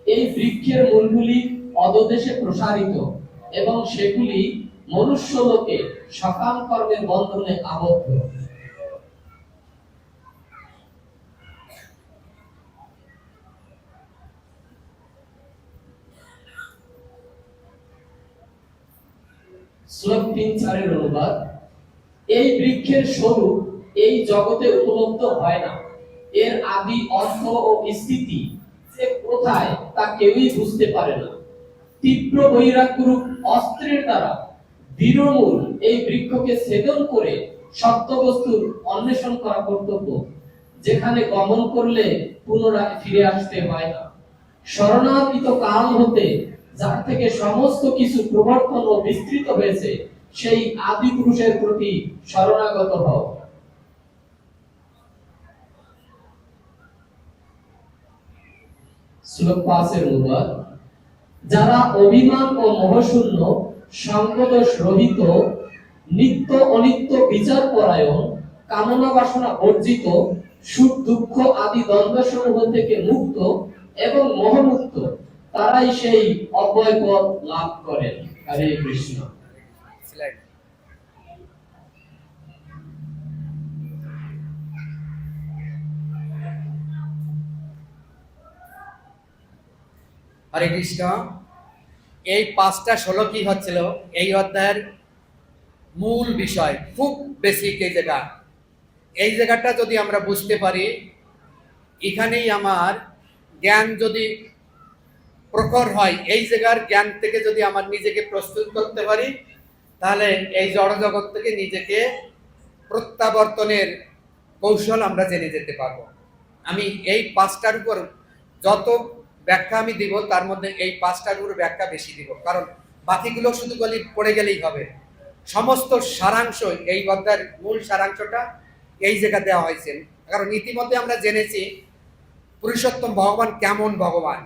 এই বৃক্ষের মূলগুলি অধোদেশে প্রসারিত এবং সেগুলি মনুষ্যলোকে সকাম কর্মের বন্ধনে আবদ্ধ। শ্লোক 3-4 এর অনুবাদ। এই বৃক্ষের স্বরূপ এই জগতে উপলব্ধ হয় না। এর আদি অর্থ ও স্থিতি যে কোথায় তা কেউই বুঝতে পারে না। তীব্র বৈরাগ্যরূপ অস্ত্রের দ্বারা দৃঢ়মূল এই বৃক্ষকে ছেদন করে সত্য বস্তুর অন্বেষণ করা কর্তব্য, যেখানে গমন করলে পুনরায় ফিরে আসতে হয় না। শরণাগত কাল হতে যার থেকে সমস্ত কিছু প্রবর্তন ও বিস্তৃত হয়েছে, সেই আদি পুরুষের প্রতি শরণাগত হও। শ্লোক 5 অনুবাদ। যারা অভিমান ও মোহশূন্য, সঙ্গদোষ রহিত, নিত্য অনিত্য বিচার পরায়ণ, কামনা বাসনা বর্জিত, সুখ দুঃখ আদি দ্বন্দ্ব সমূহ থেকে মুক্ত এবং মোহমুক্ত, তারাই সেই অব্যয় পদ লাভ করেন। হরে কৃষ্ণ। স্লাইড। হরে কৃষ্ণ। এই 5টা শ্লোকই হচ্ছিল এই অধ্যায়ের মূল বিষয়, খুব বেসিক এই জায়গাটা যদি আমরা বুঝতে পারি, এখানেই আমার জ্ঞান যদি প্রখর হয়, এই জায়গার জ্ঞান থেকে যদি আমার নিজেকে প্রস্তুত করতে পারি, তাহলে এই জড় জগৎ থেকে নিজেকে প্রত্যাবর্তনের কৌশল আমরা জেনে যেতে পারবো। আমি এই 5টার উপর যত ব্যাখ্যা আমি দিব, তার মধ্যে এই 5টার উপর ব্যাখ্যা বেশি দিব, কারণ বাকিগুলো শুধু পড়ে গেলেই হবে। সমস্ত সারাংশ, এই অধ্যায়ের মূল সারাংশটা এই জায়গা দেওয়া হয়েছে। কারণ ইতিমধ্যে আমরা জেনেছি পুরুষোত্তম ভগবান কেমন ভগবান।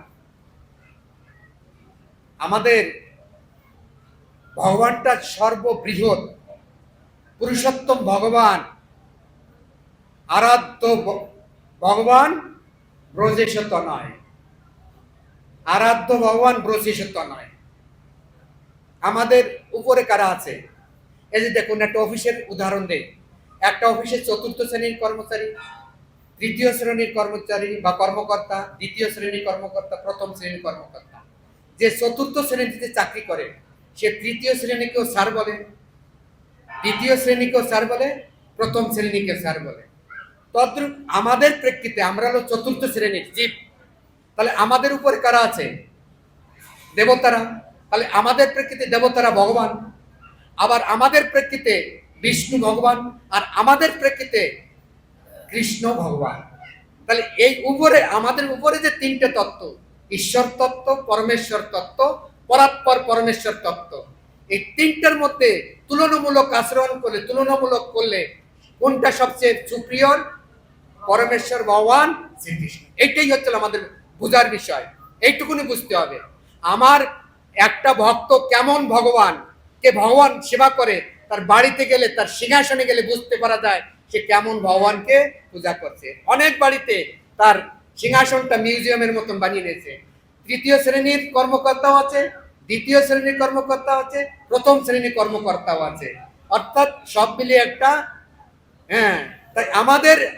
আমাদের ভগবানটা সর্ববৃহৎ, পুরুষোত্তম ভগবান, আরাধ্য ভগবান ব্রজেশত নয়, আরাধ্য ভগবান ব্রজেশত নয়। আমাদের উপরে কারা আছে? এই যে দেখুন, একটা অফিসের উদাহরণ দেই। একটা অফিসে 4র্থ শ্রেণীর কর্মচারী, 3য় শ্রেণীর কর্মচারী বা কর্মকর্তা, 2য় শ্রেণীর কর্মকর্তা, 1ম শ্রেণীর কর্মকর্তা। যে 4র্থ শ্রেণীতে চাকরি করে সে 3য় শ্রেণীকেও স্যার বলে, 2য় শ্রেণীকেও স্যার বলে, 1ম শ্রেণীকেও স্যার বলে। তদ্রূপ আমাদের প্রেক্ষিতে আমরা হলো 4র্থ শ্রেণীর জীব। তাহলে আমাদের উপরে কারা আছে? দেবতারা। তাহলে আমাদের প্রেক্ষিতে দেবতারা ভগবান, আবার আমাদের প্রেক্ষিতে বিষ্ণু ভগবান, আর আমাদের প্রেক্ষিতে কৃষ্ণ ভগবান। তাহলে এই উপরে, আমাদের উপরে যে 3টে তত্ত্ব, ঈশ্বর তত্ত্ব, পরমেশ্বর তত্ত্ব, পরাৎপর পরমেশ্বর তত্ত্ব, এই 3টার মধ্যে তুলনামূলক আচরণ করলে, তুলনামূলক করলে কোনটা সবচেয়ে সুপ্রিয়র? পরমেশ্বর ভগবান শ্রীকৃষ্ণ। এইটাই হচ্ছে আমাদের বোঝার বিষয়, এইটুকুনি বুঝতে হবে। আমার একটা ভক্ত কেমন ভগবান, কে ভগবান সেবা করে, তার বাড়িতে গেলে, তার সিংহাসনে গেলে বুঝতে পারা যায় সে কেমন ভগবানকে পূজা করছে। অনেক বাড়িতে তার সিংহাসনটা মিউজিয়ামের মতন বানিয়ে নিয়েছে। 3য় শ্রেণীর কর্মকর্তাও আছে, 2য় শ্রেণীর কর্মকর্তাও আছে, 1ম শ্রেণীর কর্মকর্তাও আছে, অর্থাৎ সব মিলিয়ে একটা। হ্যাঁ, তাই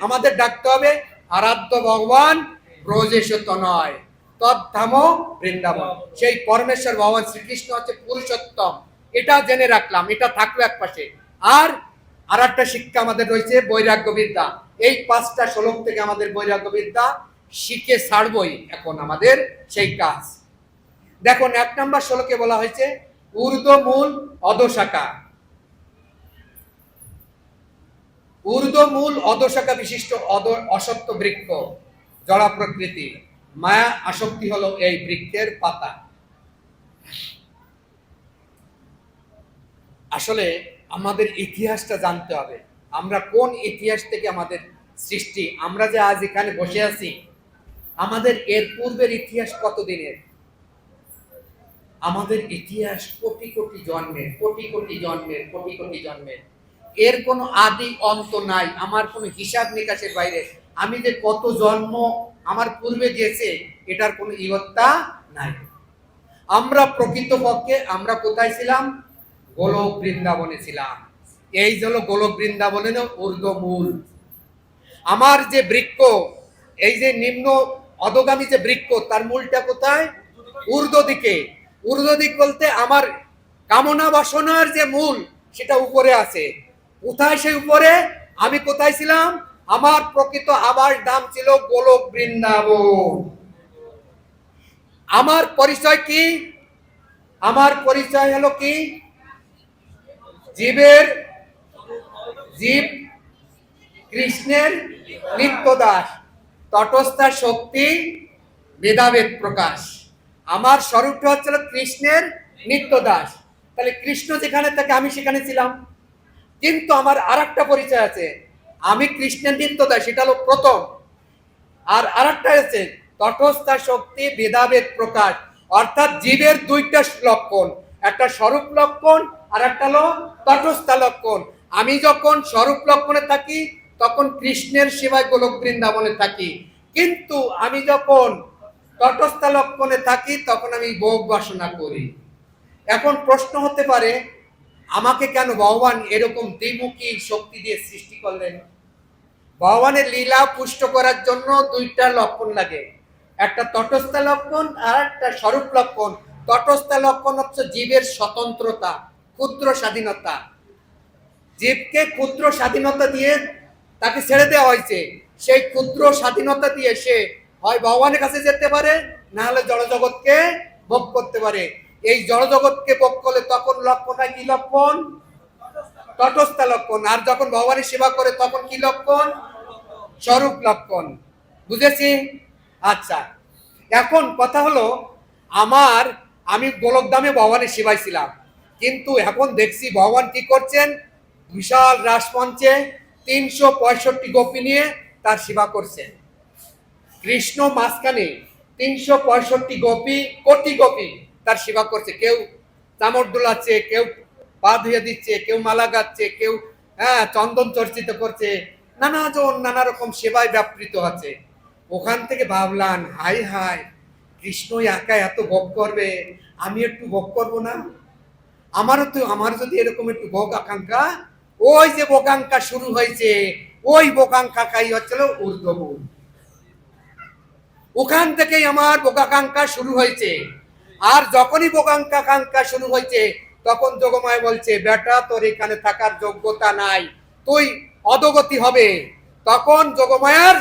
আমাদের ডাকতে হবে আরাধ্য ভগবান ব্রজেশত নয়, তদ্ধাম বৃন্দাবন। সেই পরমেশ্বর ভগবান শ্রীকৃষ্ণ হচ্ছে পুরুষোত্তম। এটা জেনে রাখলাম, এটা থাকলো এক পাশে। আর একটা শিক্ষা আমাদের রয়েছে বৈরাগ্য বিদ্যা। এই 5টা শ্লোক থেকে আমাদের বৈরাগ্য বিদ্যা শিখে ছাড়বই এখন আমাদের সেই কাজ। দেখুন, 1 নম্বর শ্লোকে বলা হয়েছে ঊর্ধ্বমূল অধোশাখা। ঊর্ধ্বমূল অধোশাখা বিশিষ্ট অসত্য বৃক্ষ, জড়া প্রকৃতি, মায়া আসক্তি হলো এই বৃক্ষের পাতা। আসলে আমাদের ইতিহাসটা জানতে হবে, আমরা কোন ইতিহাস থেকে আমাদের সৃষ্টি। আমরা যে আজ এখানে বসে আছি, আমাদের এর পূর্বের ইতিহাস কত দিনের? আমাদের ইতিহাস কোটি কোটি জন্মের, কোটি কোটি জন্মের, কোটি কোটি জন্মের। এর কোনো আদি অন্ত নাই, আমার কোনো হিসাব নিকাশের বাইরে। আমি যে কত জন্ম আমার পূর্বে গিয়েছে, এটার কোনো ইয়ত্তা নাই। আমরা প্রকৃতপক্ষে আমরা কোথায় ছিলাম? গোলক বৃন্দাবনে ছিলাম। এই হলো গোলক বৃন্দাবনের ঊর্ধ্বমূল। আমার যে বৃক্ষ, এই যে নিম্ন অধোগামী যে বৃক্ষ, তার মূলটা কোথায়? ঊর্ধ্ব দিকে। ঊর্ধ্ব দিক বলতে আমার কামনা বাসনার যে মূল, সেটা উপরে আছে। কোথায় সেই উপরে? আমি কোথায় ছিলাম? আমার প্রকৃত আবাস ধাম ছিল গোলক বৃন্দাবন। আমার পরিচয় কি? আমার পরিচয় হলো কি? জীব কৃষ্ণের নিত্য দাস, তটস্থ শক্তি ভেদাভেদ প্রকাশ। আমার স্বরূপটা হচ্ছিল কৃষ্ণের নিত্য দাস। তাহলে কৃষ্ণ যেখানে থাকে আমি সেখানে ছিলাম। কিন্তু আমার আর একটা পরিচয় আছে, আমি কৃষ্ণের নিত্য দাস, সেটা হলো প্রথম। আর আরেকটা আছে, তটস্থা শক্তি ভেদাভেদ প্রকাশ, অর্থাৎ জীবের দুইটা লক্ষণ, একটা স্বরূপ লক্ষণ আর একটা হলো তটস্থা লক্ষণ। আমি যখন স্বরূপ লক্ষণে থাকি তখন কৃষ্ণের সেবায় গোলক বৃন্দাবনে থাকি, কিন্তু আমি যখন তটস্থা লক্ষণে থাকি তখন আমি ভোগ বাসনা করি। এখন প্রশ্ন হতে পারে, আমাকে কেন ভগবান এরকম দ্বিমুখী শক্তি দিয়ে সৃষ্টি করলেন? ভগবানের লীলা পুষ্ট করার জন্য দুইটা লক্ষণ লাগে, একটা তটস্থ লক্ষণ আর একটা স্বরূপ লক্ষণ। তটস্থ লক্ষণ হচ্ছে জীবের স্বতন্ত্রতা, ক্ষুদ্র স্বাধীনতা। জীবকে ক্ষুদ্র স্বাধীনতা দিয়ে তাকে ছেড়ে দেওয়া হয়েছে, সেই ক্ষুদ্র স্বাধীনতা দিয়ে সে হয় ভগবানের কাছে যেতে পারে, না হলে জড়জগৎকে ভোগ করতে পারে। এই জড়জগৎকে ভোগ করলে তখন লক্ষণ হয় কি লক্ষণ? তটস্থ লক্ষণ। আর যখন ভগবানের সেবা করে তখন কি লক্ষণ? স্বরূপ লক্ষণ। বুঝেছি? আচ্ছা, এখন কথা হলো, আমি গোলকধামে ভগবানের সেবায় ছিলাম, কিন্তু এখন দেখছি ভগবান কি করছেন, বিশাল রাসমঞ্চে 365 গোপী নিয়ে তার সেবা করছেন। কৃষ্ণ মাঝখানে 365 গোপী, কোটি গোপী তার সেবা করছে। কেউ চামড় দোলাচ্ছে, কেউ পা ধুয়ে দিচ্ছে, কেউ মালা গাচ্ছে, কেউ চন্দন চর্চিত করছে, নানা রকম সেবায় ব্যাপৃত আছে। ওখান থেকে ভাবলাম, হাই হাই, কৃষ্ণ একা এত ভোগ করবে, আমি একটু ভোগ করবো না? আমার যদি এরকম একটু ভোগ আকাঙ্ক্ষা, ওই যে ভোগাঙ্ক্ষা শুরু হয়েছে, ওই ভোগাঙ্ক্ষাই হচ্ছিল ঊর্ধ্বমূল। ওখান থেকেই আমার ভোগাকাঙ্ক্ষা শুরু হয়েছে। আর যখনই ভোগাকাঙ্ক্ষা শুরু হয়েছে তখন যোগমায়া বলছে, বেটা তোর এখানে থাকার যোগ্যতা নাই, তুই অধোগতি হবে। তখন যোগমায়ার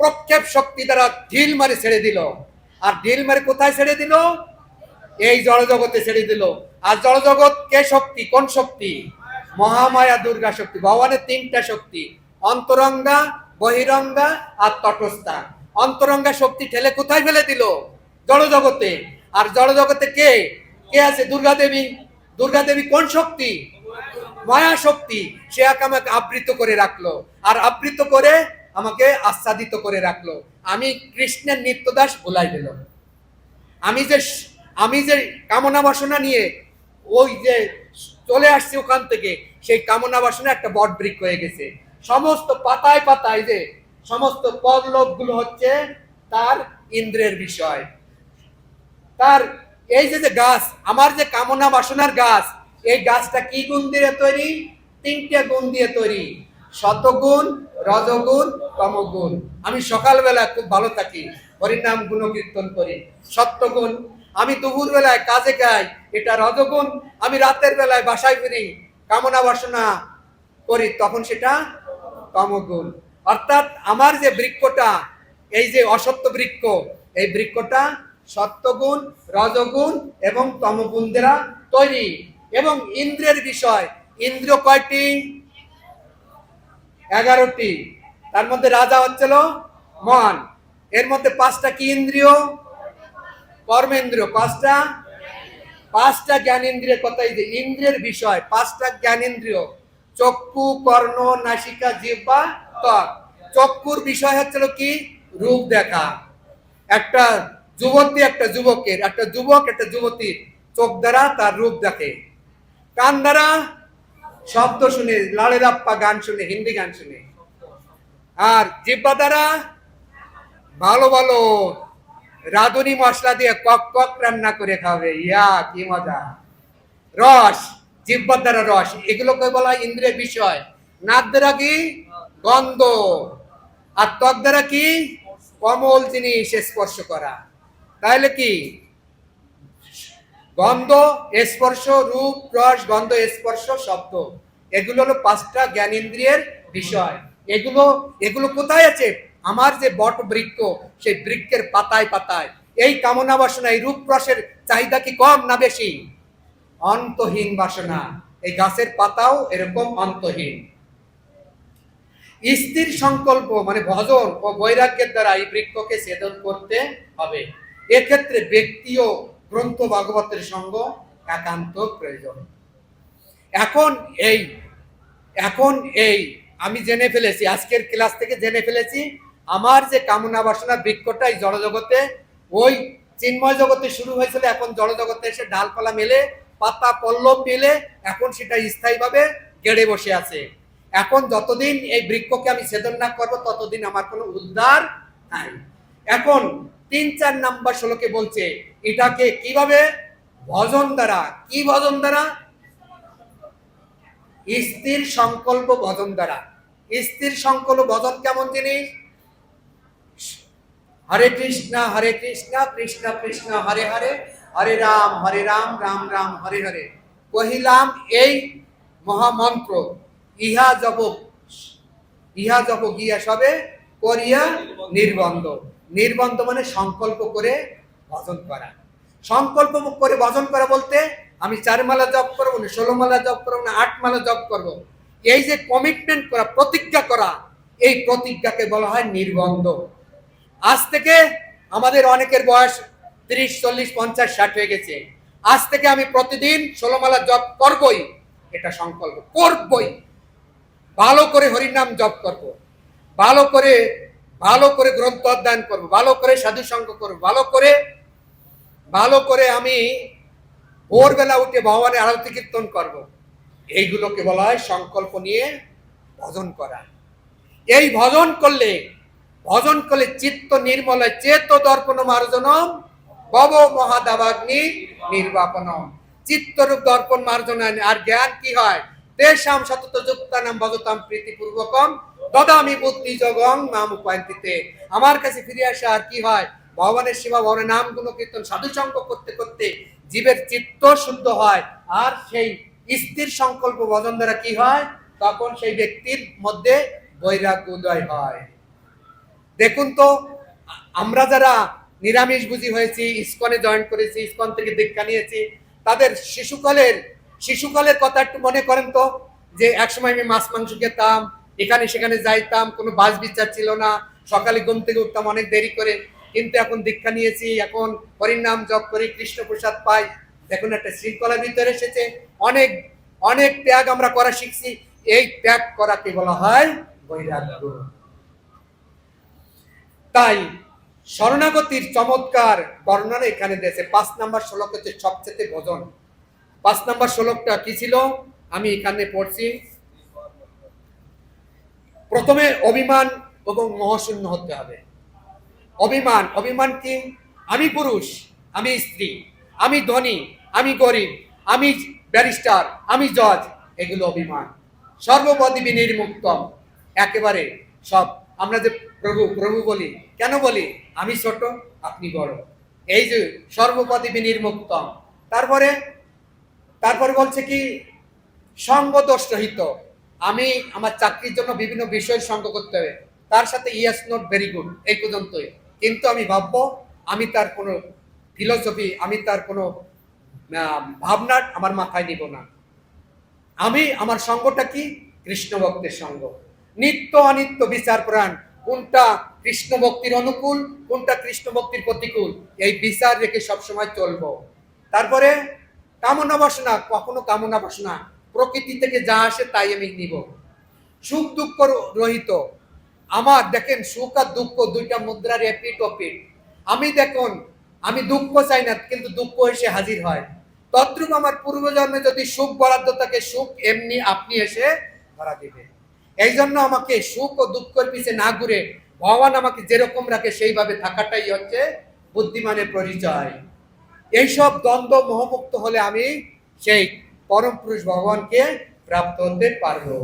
প্রক্ষেপ শক্তি দ্বারা ঢিল মারি ছেড়ে দিল। আর ঢিল মারি কোথায় ছেড়ে দিল? এই জড়জগতে ছেড়ে দিল। আর জড়জগৎ কে শক্তি? কোন শক্তি? মহামায়া দুর্গা শক্তি। ভগবানের 3টা শক্তি, অন্তরঙ্গা, বহিরঙ্গা আর তটস্থা। অন্তরঙ্গা শক্তি ঠেলে কোথায় ফেলে দিল? জড়জগতে। আর জড়জগতে কে কে আছে? দুর্গা দেবী। দুর্গা দেবী কোন শক্তি? মায়া শক্তি। সে আমাকে আবৃত করে রাখলো, আর আবৃত করে আমাকে আচ্ছাদিত করে রাখলো। আমি কৃষ্ণের নিত্যদাস ভুলাই দিল। আমি যে কামনা বাসনা নিয়ে ওই যে চলে আসছি ওখান থেকে, সেই কামনা বাসনা একটা বট বৃক্ষ হয়ে গেছে। সমস্ত পাতায় পাতায় যে সমস্ত পদলোভ গুলো হচ্ছে তার ইন্দ্রের বিষয়। তার এই যে গাছ, আমার যে কামনা বাসনার গাছ, এই গাছটা কি গুণ দিয়ে তৈরি? 3টে গুণ দিয়ে তৈরি, সতগুণ, রজগুণ, তমগুণ। আমি সকালবেলা খুব ভালো থাকি, হরিনাম গুণ কীর্তন করি, সত্যগুণ। আমি দুপুর বেলায় কাজে যাই, এটা রজগুণ। আমি রাতের বেলায় বাসায় ফিরি, কামনা বাসনা করি, তখন সেটা তমগুণ। অর্থাৎ আমার যে বৃক্ষটা, এই যে অসত্য বৃক্ষ, এই বৃক্ষটা সত্যগুণ, রজগুণ এবং তমগুণ দ্বারা তৈরি। এবং ইন্দ্রের বিষয়, ইন্দ্র কয়টি? 11টি। তার মধ্যে রাজা হচ্ছিল মন। এর মধ্যে 5টা কি ইন্দ্রিয়? কর্মেন্দ্রিয়। 5টা জ্ঞানেন্দ্রিয়ের কথাই যে ইন্দ্রের বিষয়। 5টা জ্ঞানেন্দ্রিয়, চক্ষু, কর্ণ, নাসিকা, জিহ্বা, ত্বক। চক্ষুর বিষয় হচ্ছিল কি? রূপ দেখা। একটা যুবতী একটা যুবকের, একটা যুবক একটা যুবতীর চোখ দ্বারা তার রূপ দেখে। কান দ্বারা শব্দ শুনে, লাড়েরাপ্পা গান শুনে, হিন্দি গান শুনে। আর জিহ্বা দ্বারা ভালো ভালো রাঁধুনি মশলা দিয়ে কক কক রান্না করে খাবে, ইয়া কি মজা। রস, জিহ্বার দ্বারা রস, এগুলোকে বলা হয় ইন্দ্রিয়ের বিষয়। নাক দ্বারা কি? গন্ধ। আর ত্বক দ্বারা কি? কোমল জিনিস স্পর্শ করা। তাহলে কি? গন্ধ, স্পর্শ, রূপ, রস, গন্ধ, স্পর্শ, শব্দ, এগুলো হলো 5টা জ্ঞানেন্দ্রিয়ের বিষয়। এগুলো কোথায় আছে? আমার যে বট বৃক্ষ, সেই বৃক্ষের পাতায় পাতায়। এই কামনা বাসনা, এই রূপ রসের চাহিদা কি কম না বেশি? অন্তহীন বাসনা। এই গাছের পাতাও এরকম অন্তহীন। স্থির সংকল্প মানে ভজন ও বৈরাগ্যের দ্বারা এই বৃক্ষকে ছেদন করতে হবে। এক্ষেত্রে ব্যক্তি ও গ্রন্থ ভাগবতের সঙ্গ একান্ত প্রয়োজন। এখন এই আমি জেনে ফেলেছি, আজকের ক্লাস থেকে জেনে ফেলেছি, আমার যে কামনা বাসনা বৃক্ষটাই জড়জগতে, ওই চিন্ময় জগতে শুরু হয়েছিল, এখন জড়জগতে এসে ডালপালা মেলে, পাতা পল্লব মেলে, এখন সেটা স্থায়ীভাবে গেড়ে বসে আছে। এখন যতদিন এই বৃক্ষকে আমি ছেদন না করবো, ততদিন আমার কোনো উদ্ধার নাই। এখন 3-4 নাম্বার শ্লোকে বলছে এটাকে কিভাবে, ভজন দ্বারা। কি ভজন দ্বারা? স্থির সংকল্প ভজন দ্বারা। স্থির সংকল্প ভজন কেমন জিনিস? হরে কৃষ্ণ কৃষ্ণ কৃষ্ণ হরে হরে, হরে রাম রাম রাম হরে হরে। কহিলাম এই মহামন্ত্র, ইহা জপ গিয়া সবে করিয়া নির্বন্ধ। নির্বন্ধ মানে সংকল্প করে ভজন করা। সংকল্প করে ভজন করা বলতে আমি 4 মালা জপ করবো না, 16 মালা জপ করবো না, 8 মালা জপ করবো, এই যে কমিটমেন্ট করা, প্রতিজ্ঞা করা, এই প্রতিজ্ঞাকে বলা হয় নির্বন্ধ। আজ থেকে আমাদের অনেকের বয়স 30, 40, 50, 60 হয়ে গেছে। আজ থেকে আমি প্রতিদিন 16 মালা জপ করবই, এটা সংকল্প করবই। ভালো করে হরিনাম জপ করব, ভালো করে গ্রন্থ অধ্যয়ন করব, ভালো করে সাধু সঙ্গ করব, ভালো করে আমি ভোরবেলা উঠে ভগবানের আরতি কীর্তন করব। এইগুলোকে বলা হয় সংকল্প নিয়ে ভজন করা। এই ভজন করলে চিত্ত নির্মল হয়। চেত দর্পণ মার্জনম ভব মহাদাবাগ্নি নির্বাপনম। চিত্তরূপ দর্পণ মার্জন। আর জ্ঞান কি হয়? তেষাম সতত যুক্তানাম ভজতাম প্রীতিপূর্বকম দদামি বুদ্ধি যোগং নাম উপায়ন্তিতে। আমার কাছে ফিরে আসে আর কি হয়? ভগবানের সেবা, ভগবানের নাম গুণ কীর্তন সাধু সঙ্গ করতে করতে জীবের চিত্ত শুদ্ধ হয়। আর সেই স্থির সংকল্প ভজন দ্বারা কি হয়? তখন সেই ব্যক্তির মধ্যে বৈরাগ্য উদয় হয়। দেখুন তো, আমরা যারা নিরামিষ বুঝি হয়েছি, ইসকনে জয়েন করেছি, ইসকন থেকে দীক্ষা নিয়েছি, তাদের শিশুকালের কথা একটু মনে করেন তো। যে একসময় আমি মাছ মাংস খেতাম, এখানে সেখানে যাইতাম, কোনো বাস বিচার ছিল না, সকালে ঘুম থেকে উঠতাম অনেক দেরি করে, কিন্তু এখন দীক্ষা নিয়েছি, এখন হরির নাম জপ করি, কৃষ্ণ প্রসাদ পাই। দেখুন একটা শৃঙ্খলার ভিতরে এসেছে, অনেক অনেক ত্যাগ আমরা করা শিখছি। এই ত্যাগ করাকে বলা হয় বৈরাগ্য। তাই শরণাগতির চমৎকার বর্ণনা এখানে দিয়েছে। 5 নাম্বার শ্লোক হচ্ছে সবচেয়ে ভজন। 5 নাম্বার শ্লোকটা কি ছিল আমি এখানে পড়ছি। প্রথমে অভিমান এবং মোহশূন্য হতে হবে। অভিমান কি? আমি পুরুষ, আমি স্ত্রী, আমি ধনী, আমি গরিব, আমি ব্যারিস্টার, আমি জজ, এগুলো অভিমান। সর্বপদী বিনির্মুক্তম, একেবারে সব। আমরা যে প্রভু বলি, কেন বলি? আমি ছোট, আপনি বড়, এই যে সর্বপদী বিনির্মুক্তম। তারপরে বলছে কি? সঙ্গদোষ রহিত। আমি আমার চাকরির জন্য বিভিন্ন বিষয়ের সঙ্গ করতে হবে, তার সাথে ইয়েস নট ভেরি গুড, এই পর্যন্তই। কিন্তু আমি ভাববো, আমি তার কোনো ফিলোসফি, আমি তার কোনো ভাবনা আমার মাথায় নিব না। আমার সঙ্গটা কি? কৃষ্ণ ভক্তের সঙ্গ। নিত্য অনিত্য বিচার প্রাণ, কোনটা কৃষ্ণ ভক্তির অনুকূল, কোনটা কৃষ্ণ ভক্তির প্রতিকূল, এই বিচার রেখে সবসময় চলবো। তারপরে কামনা বাসনা, কখনো কামনা বাসনা, প্রকৃতি থেকে যা আসে তাই আমি নিব। সুখ দুঃখ রহিত। আমার দেখেন, সুখ আর দুঃখ দুইটা মুদ্রার এপিঠ ওপিঠ। আমি দুঃখ চাই না, কিন্তু দুঃখ এসে হাজির হয়। তদ্রূপ আমার পূর্বজন্মে যদি সুখ বরাদ্দ থাকে, সুখ এমনি আপনি এসে ধরা দিবে। এই জন্য আমাকে সুখ ও দুঃখের পিছে না ঘুরে ভগবান আমাকে যেরকম রাখে সেইভাবে থাকাটাই হচ্ছে বুদ্ধিমানের পরিচয়। এইসব দ্বন্দ্ব মোহমুক্ত হলে আমি সেই পরম পুরুষ ভগবানকে প্রাপ্ত হতে পারবো।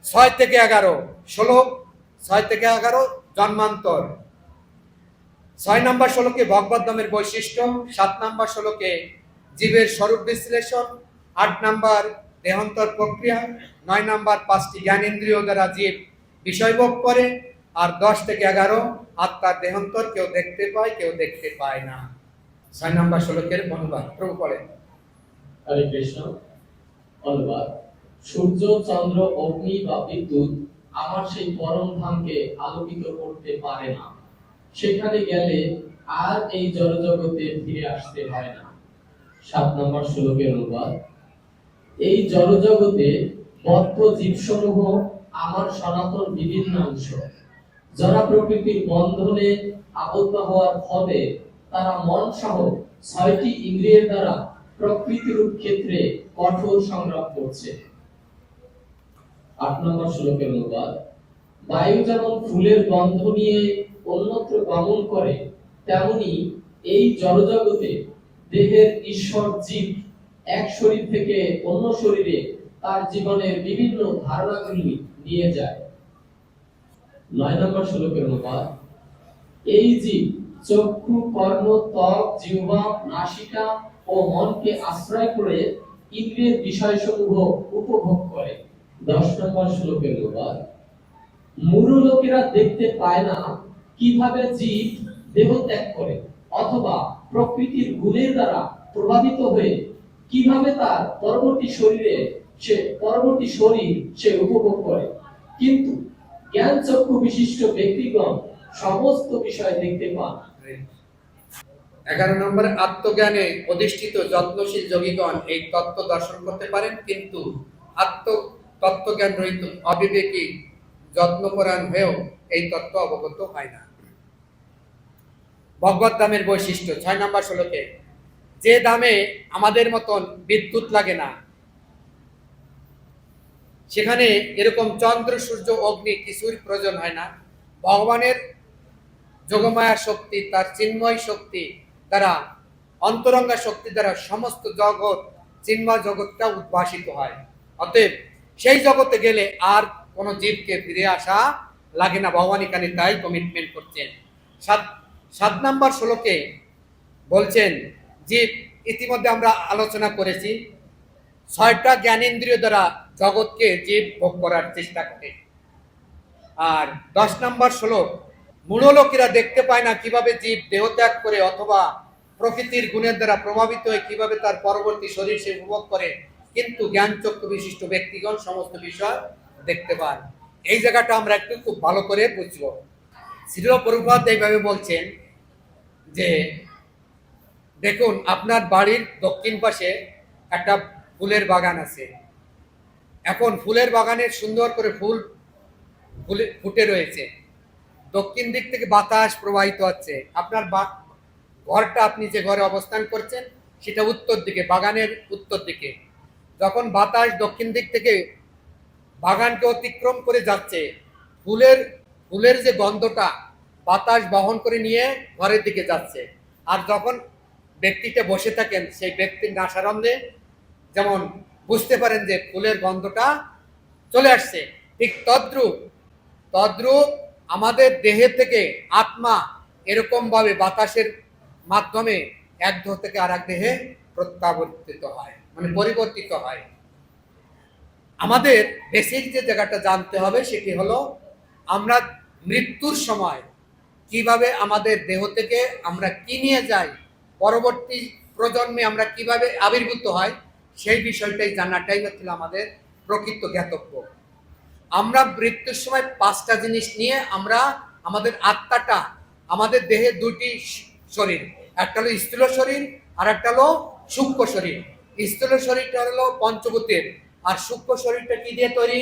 6 থেকে 11 শ্লোক, 6 থেকে 11 জন্মান্তর। 6 নম্বর শ্লোকে ভগবত ধামের বৈশিষ্ট্য, 7 নম্বর শ্লোকে জীবের স্বরূপ বিশ্লেষণ, 8 নম্বর দেহান্তর প্রক্রিয়া, 9 নম্বর 5টি জ্ঞানেন্দ্রিয় দ্বারা জীব বিষয়ভোগ করে, আর 10 থেকে 11 আত্মার দেহান্তর, কেউ দেখতে পায় কেউ দেখতে পায় না। 6 নম্বর শ্লোকের অনুবাদ প্রভু পড়েন। হরে কৃষ্ণ। অনুবাদ: সূর্য, চন্দ্র, অগ্নি বা বিদ্যুৎ আমার সেই পরম ধামকে আলোকিত করতে পারে না। সেখানে গেলে আর এই জড়জগতে ফিরে আসতে হয় না। 7 নম্বর শ্লোকের অনুবাদ: এই জড়জগতে বদ্ধ জীবসমূহ আমার সনাতন বিভিন্ন অংশ। যারা প্রকৃতির বন্ধনে আবদ্ধ হওয়ার ফলে তারা মন সহ 6টি ইন্দ্রিয়ের দ্বারা প্রকৃতিরূপ ক্ষেত্রে কঠোর সংগ্রাম করছে। 8 নম্বর শ্লোকের অনুবাদ। বায়ু যেমন ফুলের গন্ধ নিয়ে অন্যত্র গমন করে, তেমনি এই জড়জগতে দেহের ঈশ্বর জীব এক শরীর থেকে অন্য শরীরে তার জীবনের বিভিন্ন ধারণাগুলি নিয়ে যায়। 9 নম্বর শ্লোকের অনুবাদ। এই জীব চক্ষু, কর্ণ, ত্বক, জিহ্বা, নাসিকা ও মনকে আশ্রয় করে ইন্দ্রিয়ের বিষয়সমূহ উপভোগ করে। 10 নম্বর শ্লোকের অনুবাদ। মূঢ় লোকেরা দেখতে পায় না কিভাবে জীব দেহ ত্যাগ করে, অথবা প্রকৃতির গুণের দ্বারা প্রভাবিত হয়ে কিভাবে তার পরবর্তী শরীর সে উপভোগ করে। কিন্তু জ্ঞান চক্ষু বিশিষ্ট ব্যক্তিগণ সমস্ত বিষয় দেখতে পান। 11 নম্বরে আত্মজ্ঞানে অধিষ্ঠিত যত্নশীল যোগীগণ এই তত্ত্ব দর্শন করতে পারেন, কিন্তু তত্ত্বজ্ঞান রহিত অবিবেকী যত্নপরায়ণ হয়েও এই তত্ত্ব অবগত হয় না। ভগবত ধামের বৈশিষ্ট্য 6 নম্বর শ্লোকে। যে ধামে আমাদের মতন বিদ্যুৎ লাগে না, সেখানে এরকম চন্দ্র, সূর্য, অগ্নি কিছুর প্রয়োজন হয় না। ভগবানের যোগমায়া শক্তি, তার চিন্ময় শক্তি দ্বারা, অন্তরঙ্গা শক্তি দ্বারা সমস্ত জগৎ, চিন্ময় জগৎটা উদ্ভাসিত হয়। অতএব সেই জগতে গেলে আর কোনো জীবকে ফিরে আসা লাগে না। ভগবান এখানে তাই কমিটমেন্ট করছেন। 7 নম্বর শ্লোকে বলছেন, জীব ইতিমধ্যে আমরা আলোচনা করেছি, 6টা জ্ঞানেন্দ্রিয় দ্বারা জগৎকে জীব ভোগ করার চেষ্টা করে। আর 10 নম্বর শ্লোক, মূঢ় লোকেরা দেখতে পায় না কিভাবে জীব দেহত্যাগ করে অথবা প্রকৃতির গুণের দ্বারা প্রভাবিত হয়ে কিভাবে তার পরবর্তী শরীর সে উপভোগ করে, কিন্তু জ্ঞান চক্ষু বিশিষ্ট ব্যক্তিগণ সমস্ত বিষয় দেখতে পান। এই জায়গাটা আমরা একটু খুব ভালো করে বুঝব। শ্রীল প্রভুপাদ এইভাবে বলছেন যে, দেখুন আপনার বাড়ির দক্ষিণ পাশে একটা ফুলের বাগান আছে। এখন ফুলের বাগানের সুন্দর করে ফুল ফুটে রয়েছে, দক্ষিণ দিক থেকে বাতাস প্রবাহিত হচ্ছে। আপনার ঘরটা, আপনি যে ঘরে অবস্থান করছেন সেটা উত্তর দিকে, বাগানের উত্তর দিকে। যখন বাতাস দক্ষিণ দিক থেকে বাগানকে অতিক্রম করে যাচ্ছে, ফুলের যে গন্ধটা বাতাস বহন করে নিয়ে ঘরের দিকে যাচ্ছে। আর যখন ব্যক্তিটা বসে থাকেন, সেই ব্যক্তির নাসারন্ধে যেমন বুঝতে পারেন যে ফুলের গন্ধটা চলে আসছে, ঠিক তদ্রূপ আমাদের দেহে থেকে আত্মা এরকম ভাবে বাতাসের মাধ্যমে এক দেহ থেকে আর এক দেহে প্রত্যাবর্তিত হয়, মানে পরিবর্তিত হয়। আমাদের বেসিক যে জায়গাটা জানতে হবে সেটি হলো, আমরা মৃত্যুর সময় কিভাবে আমাদের দেহ থেকে আমরা কি নিয়ে যাই, পরবর্তী প্রজন্মে আমরা কিভাবে আবির্ভূত হয়, সেই বিষয়টাই জানাটাই হচ্ছিল আমাদের প্রকৃত জ্ঞাতব্য। আমরা মৃত্যুর সময় 5টা জিনিস নিয়ে আমরা, আমাদের আত্মাটা, আমাদের দেহে 2টি শরীর, একটা হলো স্থূল শরীর আর একটা হলো সূক্ষ্ম শরীর। স্থূল শরীরটা হলো পঞ্চভূতের, আর সূক্ষ্ম শরীরটা কি দিয়ে তৈরি?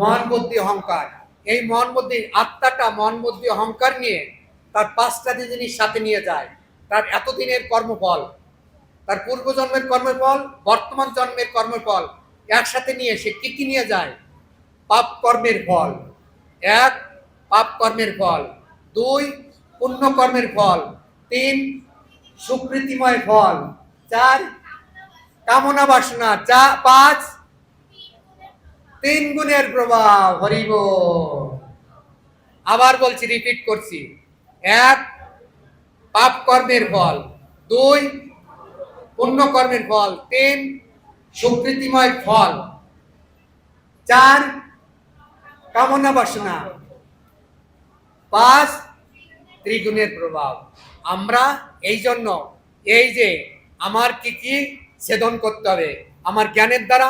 মন, বুদ্ধি, অহংকার। এই মন বুদ্ধি, আত্মাটা মন বুদ্ধি অহংকার নিয়ে তার 5টা জিনিস সাথে নিয়ে যায়। তার এতদিনের কর্মফল, তার পূর্বজন্মের কর্মফল, বর্তমান জন্মের কর্মফল একসাথে নিয়ে সে কি নিয়ে যায়? পাপ কর্মের ফল। 1, পাপ কর্মের ফল। 2, পুণ্য কর্মের ফল। 3, সুকৃতিময় ফল। 4, কামনা বাসনা। 5, 3 গুণের প্রভাব। হরি বল। আবার বলছি, রিপিট করছি। 1, পাপ কর্মের ফল। 2, পুণ্য কর্মের ফল। 3, সুকৃতিময় ফল। 4, কামনা বাসনা। 5, ত্রিগুণের প্রভাব। আমরা এই জন্য এই যে আমার কি ছেদন করতে হবে, আমার জ্ঞানের দ্বারা,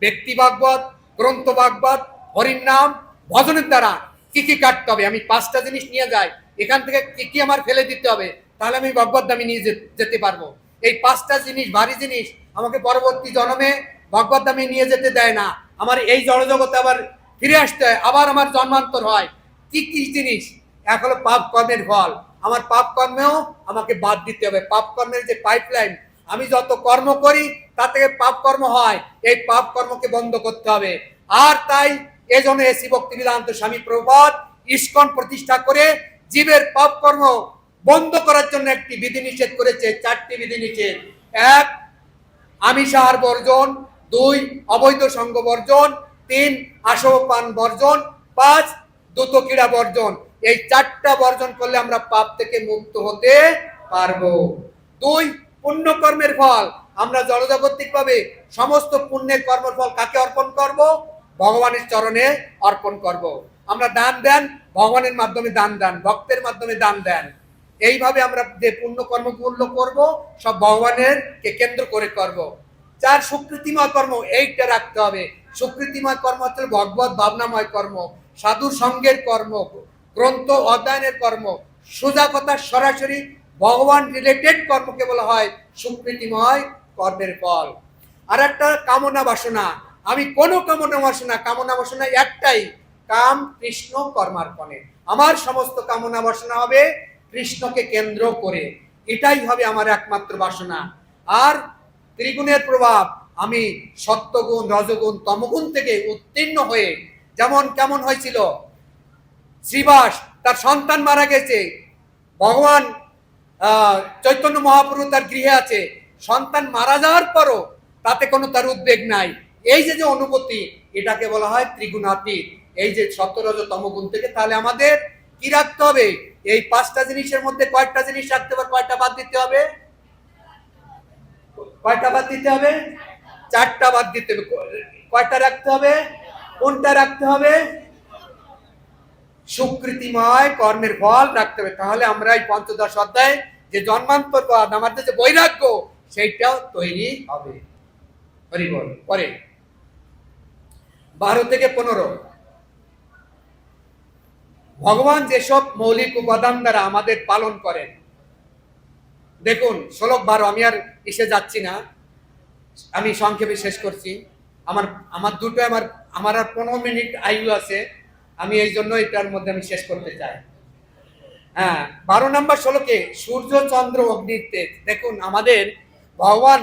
ব্যক্তি ভাগবত, গ্রন্থ ভাগবত, হরির নাম, ভজনের দ্বারা কি কাটতে হবে। আমি 5টা জিনিস নিয়ে যাই, এখান থেকে কি আমার ফেলে দিতে হবে, তাহলে আমি ভগবত ধামে নিয়ে যেতে পারবো। এই 5টা জিনিস, ভারী জিনিস, আমাকে পরবর্তী জন্মে ভগবত ধামে নিয়ে যেতে দেয় না। আমার এই জড়জগতে আবার ফিরে আসতে হয়, আবার আমার জন্মান্তর হয়। কি কি জিনিস? এক হলো পাপ কর্মের ফল। আমার পাপ কর্মেও আমাকে বাদ দিতে হবে। পাপ কর্মের যে পাইপলাইন, আমি যত কর্ম করি তা থেকে পাপ কর্ম হয়, এই পাপ কর্মকে বন্ধ করতে হবে। আর তাই এজন্য এসি ভক্তি বেদান্ত স্বামী প্রভুপাদ ইস্কন প্রতিষ্ঠা করে জীবের পাপ কর্ম বন্ধ করার জন্য একটি বিধিনিষেধ করেছে, 4টি বিধিনিষেধ। 1, আমিষাহার বর্জন, 2, অবৈধ সঙ্গ বর্জন, 3, আসবপান বর্জন, 5, দ্রুত ক্রীড়া বর্জন। এই 4টা বর্জন করলে আমরা পাপ থেকে মুক্ত হতে পারবো। 2, পুণ্য কর্মের ফল। আমরা জড়জাগতিক ভাবে সমস্ত পুণ্যের কর্মের ফল কাকে অর্পণ করব? ভগবানের চরণে অর্পণ করব। আমরা দান দেন, ভগবানের মাধ্যমে দান দেন, ভক্তের মাধ্যমে দান দেন। এইভাবে আমরা যে পুণ্য কর্মগুলো করব সব ভগবানের কে কেন্দ্র করে করব। 4, সুকৃতিময় কর্ম, এইটা রাখতে হবে। সুকৃতিময় কর্ম হচ্ছে ভগবত ভাবনাময় কর্ম, সাধু সঙ্গের কর্ম, গ্রন্থ অধ্যয়নের কর্ম, সোজা কথা সরাসরি ভগবান রিলেটেড কর্মকে বলা হয় সুকৃতিময় কর্মের ফল। আর একটা কামনা বাসনা। আমি কোনো কামনা বাসনা একটাই, কাম কৃষ্ণ কর্মার্পণে। আমার সমস্ত কামনা বাসনা হবে কৃষ্ণকে কেন্দ্র করে, এটাই হবে আমার একমাত্র বাসনা। আর ত্রিগুণের প্রভাব, আমি সত্যগুণ রজগুণ তমগুণ থেকে উত্তীর্ণ হয়ে, যেমন কেমন হয়েছিল শ্রীবাস, তার সন্তান মারা গেছে, ভগবান চৈতন্য মহাপ্রভু তার গৃহে আছে, সন্তান মারা যাওয়ার পরও তাতে কোনো তার উদ্বেগ নাই। এই যে যে অনুভূতি, এটাকে বলা হয় ত্রিগুণাতীত। এই যে সত্যরজ তমগুণ থেকে, তাহলে আমাদের কি রাখতে হবে? এই 5টা জিনিসের মধ্যে কয়টা জিনিস রাখতে হবে, কয়টা বাদ দিতে হবে? কয়টা বাদ দিতে হবে? 4টা বাদ দিতে হবে। কয়টা রাখতে হবে? কোনটা রাখতে হবে? সুকৃতিময় কর্মের ফল রাখতে হবে। তাহলে আমরা এই 15 অধ্যায় যে জন্মান্তরবাদ, আমাদের যে বৈরাগ্য, সেইটাও তৈরি হবে। হরি বল। পরে 12 থেকে 15, ভগবান যেসব মৌলিক উপাদান দ্বারা আমাদের পালন করেন। দেখুন শ্লোক 12, আমি আর এসে যাচ্ছি না, আমি সংক্ষেপে শেষ করছি। আমার দুটো আমার আর 15 মিনিট আয়ু আছে, আমি এই জন্য এটার মধ্যে আমি শেষ করতে চাই। হ্যাঁ, 12 নম্বর শ্লোকে সূর্য চন্দ্র অগ্নির তেজ। দেখুন আমাদের ভগবান,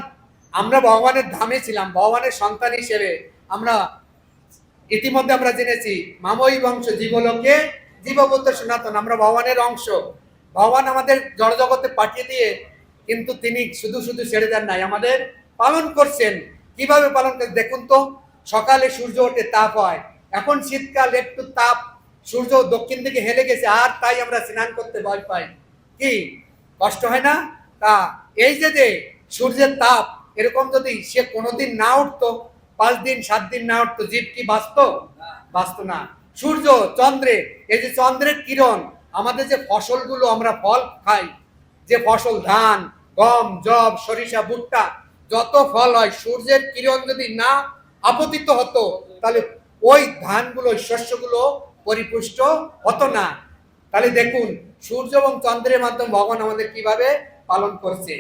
আমরা ভগবানের ধামে ছিলাম, ভগবানের সন্তান হিসেবে আমরা ইতিমধ্যে আমরা জেনেছি মাময়ী বংশ জীবলোকে জীবভূত সনাতন, আমরা ভগবানের অংশ। ভগবান আমাদের জড়জগতে পাঠিয়ে দিয়ে কিন্তু তিনি শুধু শুধু ছেড়ে দেন নাই, আমাদের পালন করছেন। কিভাবে পালন করেন দেখুন তো। সকালে সূর্য ওঠে, তাপ হয়। এখন শীতকাল, একটু তাপ, সূর্য দক্ষিণ দিকে হেলে গেছে, আর তাই আমরা স্নান করতে ভয় পাই। কি কষ্ট হয় না? তা এই যে সূর্যের তাপ, এরকম যদি সে কোনোদিন না উঠতো, 5 দিন 7 দিন না উঠতো, জীব কি বাঁচতো না। সূর্য চন্দ্রে, এই যে চন্দ্রের কিরণ, আমাদের যে ফসলগুলো আমরা ফল খাই, যে ফসল ধান, গম, যব, সরিষা, ভুট্টা, যত ফল হয়, সূর্যের কিরণ যদি না আপতিত হতো, তাহলে ওই ধানগুলো, শস্যগুলো পরিপুষ্ট হতো না। তাহলে দেখুন সূর্য এবং চন্দ্রের মাধ্যমে ভগবান আমাদের কিভাবে পালন করছে।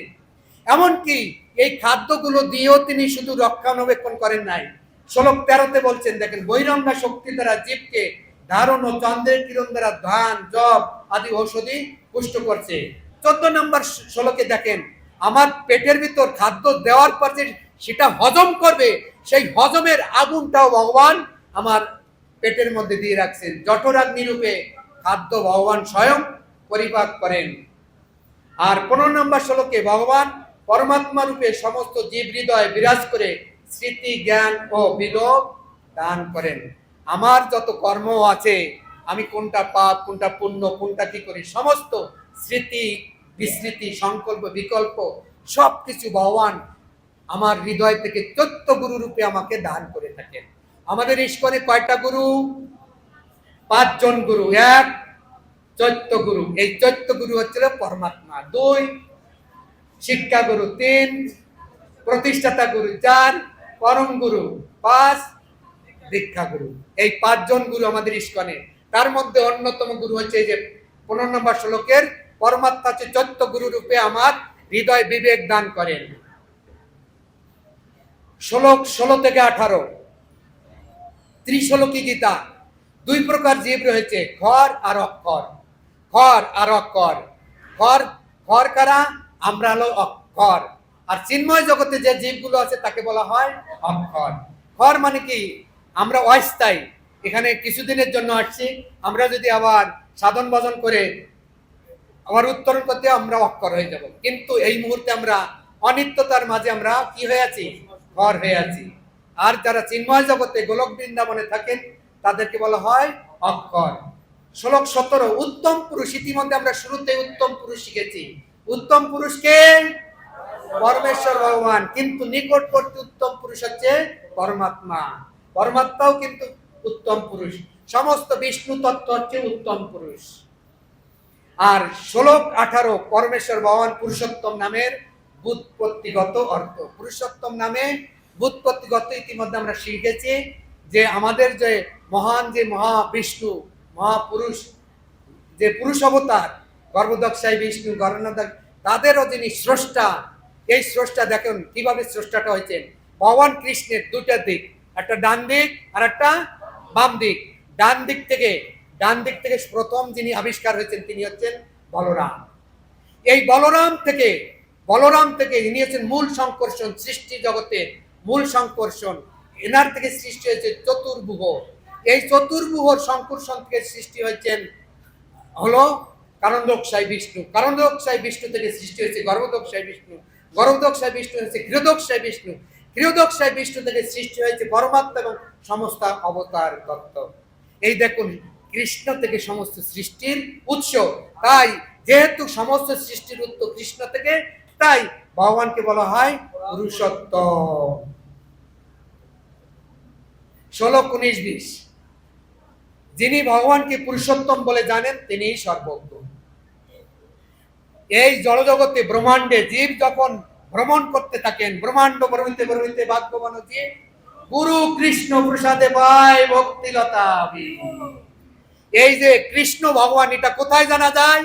এমনকি এই খাদ্যগুলো দিয়েও তিনি শুধু রক্ষণাবেক্ষণ করেন নাই। শ্লোক 13-তে বলছেন, দেখেন, বৈরঙ্গা শক্তি দ্বারা জীবকে ধারণ ও চন্দ্রের কিরণ দ্বারা ধান, জব আদি ঔষধি পুষ্ট করছে। 14 নম্বর শ্লোকে দেখেন, আমার পেটের ভিতর খাদ্য দেওয়ার পর যে সেটা হজম করবে, সেই হজমের আগুনটাও ভগবান আমার পেটের মধ্যে দিয়ে রাখছেন। জঠরাগ্নি রূপে খাদ্য ভগবান স্বয়ং পরিপাক করেন। আর 15 নম্বর শ্লোকে ভগবান পরমাত্মা রূপে সমস্ত জীব হৃদয়ে বিরাজ করে স্মৃতি, জ্ঞান ও বিলোপ দান করেন। আমার যত কর্ম আছে, আমি কোনটা পাপ, কোনটা পুণ্য, কোনটা কি করি, সমস্ত স্মৃতি, বিস্মৃতি, সংকল্প, বিকল্প সবকিছু ভগবান আমার হৃদয় থেকে চৈত্য গুরু রূপে আমাকে দান করে থাকেন। আমাদের ইস্কনে কয়টা গুরু? 5 জন গুরু। 1, চৈত্য গুরু, এই চৈত্য গুরু হচ্ছিল পরমাত্মা। 2, শিক্ষা গুরু। 3, প্রতিষ্ঠাতা গুরু। 4, পরম গুরু। 5, দীক্ষা গুরু। এই 5 জন গুরু আমাদের ইস্কনে। তার মধ্যে অন্যতম গুরু হচ্ছে এই যে 15 নম্বর শ্লোকের পরমাত্মা হচ্ছে চৈত্য গুরু রূপে আমার হৃদয় বিবেক দান করেন। শ্লোক 16 থেকে 18, ত্রিশলোকী গীতা। দুই প্রকার জীব রয়েছে, খর আর অক্ষর। খর আর অক্ষর। খর খর কারা? আমরা হলো অক্ষর। আর চিন্ময় জগতে যে জীবগুলো আছে তাকে বলা হয় অক্ষর। খর মানে কি? আমরা অস্থায়ী, এখানে কিছুদিনের জন্য আসছি, আমরা যদি আবার সাধন ভজন করে আবার উত্তরণ করতে আমরা অক্ষর হয়ে যাব, কিন্তু এই মুহূর্তে আমরা অনিত্যতার মাঝে আমরা কি হয়ে আছি? খর হয়ে আছি। আর যারা চিন্ময় জগতে গোলক বৃন্দাবনে থাকেন তাদেরকে বলা হয় অক্ষর। শ্লোক 17, উত্তম পুরুষ। ইতিমধ্যে আমরা শুরুতে উত্তম পুরুষ শিখেছি। উত্তম পুরুষকে পরমেশ্বর ভগবান, কিন্তু নিকটবর্তী উত্তম পুরুষ হচ্ছে পরমাত্মা। পরমাত্মাও কিন্তু উত্তম পুরুষ। সমস্ত বিষ্ণু তত্ত্ব হচ্ছে উত্তম পুরুষ। আর শ্লোক 18, পরমেশ্বর ভগবান পুরুষোত্তম নামের ব্যুৎপত্তিগত অর্থ। পুরুষোত্তম নামে ব্যুৎপত্তিগত ইতিমধ্যে আমরা শিখেছি যে আমাদের যে মহান যে মহাবিষ্ণু মহাপুরুষ, যে পুরুষ অবতার গর্ভদক্ষায় বিষ্ণু গণনাথ, তাদেরও যিনি স্রষ্টা। এই স্রষ্টা দেখুন কিভাবে স্রষ্টাটা হয়েছেন। ভগবান কৃষ্ণের দুটা দিক, একটা ডান দিক আর একটা বাম দিক। ডান দিক থেকে প্রথম যিনি আবিষ্কার হয়েছেন তিনি হচ্ছেন বলরাম। এই বলরাম থেকে ইনি হচ্ছেন মূল সংকর্ষণ, সৃষ্টি জগতের মূল সংকর্ষণ। এনার থেকে সৃষ্টি হয়েছে চতুর্ভুজ। এই চতুর্ভুজ সংকর্ষণ থেকে সৃষ্টি হয়েছেন হলো কারণদক্ষায় বিষ্ণু। কারণদক্ষায় বিষ্ণু থেকে সৃষ্টি হয়েছে গর্ভদক্ষায় বিষ্ণু। গর্ভদক্ষায় বিষ্ণু হয়েছে ক্ষীরদক্ষায় বিষ্ণু। ক্ষীরদক্ষায় বিষ্ণু থেকে সৃষ্টি হয়েছে পরমাত্মা এবং সমস্ত অবতার তত্ত্ব। এই দেখুন, কৃষ্ণ থেকে সমস্ত সৃষ্টির উৎস। তাই যেহেতু সমস্ত সৃষ্টির উৎস কৃষ্ণ থেকে, তাই ভগবানকে বলা হয় পুরুষোত্তম। 16, 19, 20। যিনি ভগবানকে পুরুষোত্তম বলে জানেন তিনিই সর্বজ্ঞ। এই জড়জগতে ব্রহ্মাণ্ডে জীব যখন ভ্রমণ করতে থাকেন, ব্রহ্মাণ্ড ব্রহ্মিতে ব্রহ্মিতে ভাগ্যবান জীব গুরু কৃষ্ণ প্রসাদে পায় ভক্তিলতা। এই যে কৃষ্ণ ভগবান, এটা কোথায় জানা যায়?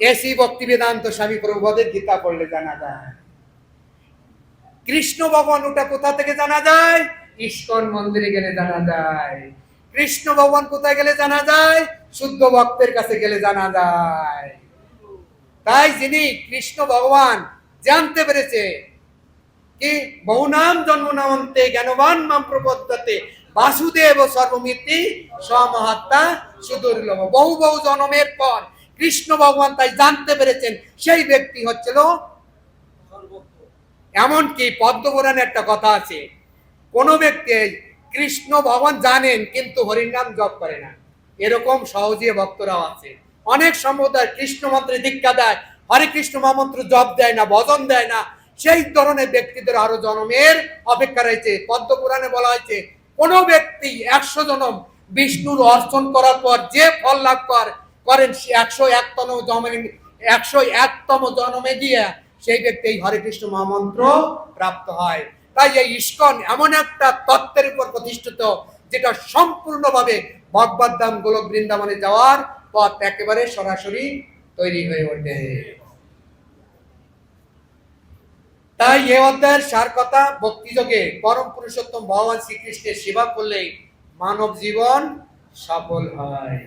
এসি ভক্তি বেদান্ত স্বামী প্রভুপাদের গীতা পড়লে জানা যায়। কৃষ্ণ ভগবান ওটা কোথা থেকে জানা যায়? ইস্কন মন্দিরে গেলে জানা যায়। কৃষ্ণ ভগবান কোথায় গেলে জানা যায়? শুদ্ধ ভক্তের কাছে গেলে জানা যায়। তাই যিনি কৃষ্ণ ভগবান জানতে পেরেছে কি বহুনাম জন্ম নামন্তে জ্ঞানবান মাম প্রপদ্যতে বাসুদেব সর্বমিতি সমহাত্মা সুদুর্লভ। বহু বহু জন্মের পর কৃষ্ণ ভগবান তাই জানতে পেরেছেন, সেই ব্যক্তি হচ্ছিল এমনকি পদ্মপুরাণে একটা কথা আছে, কোন ব্যক্তি কৃষ্ণ ভগবান জানেন কিন্তু হরির নাম জপ করে না, এরকম সহজে ভক্তরাও আছে। অনেক সম্প্রদায় কৃষ্ণ মন্ত্রে দীক্ষা দেয়, হরে কৃষ্ণ মহামন্ত্র জপ দেয় না, ভজন দেয় না। সেই ধরনের ব্যক্তিদের আরো জন্মের অপেক্ষা রয়েছে। পদ্মপুরাণে বলা হয়েছে কোন ব্যক্তি 100 জন্ম বিষ্ণুর অর্চন করার পর যে ফল লাভ করেন 101তম জন্মে গিয়ে সেই ব্যক্তি এই হরে কৃষ্ণ মহামন্ত্র প্রাপ্ত হয়। তাই এই ইস্কন এমন একটা তত্ত্বের উপর প্রতিষ্ঠিত যেটা সম্পূর্ণভাবে ভগবত ধাম গোলক বৃন্দাবনে যাওয়ার পথ একেবারে সরাসরি তৈরি হয়ে ওঠে। তাই এই অধ্যায়ের সার কথা, ভক্তিযোগে পরম পুরুষোত্তম ভগবান শ্রীকৃষ্ণের সেবা করলে মানব জীবন সফল হয়।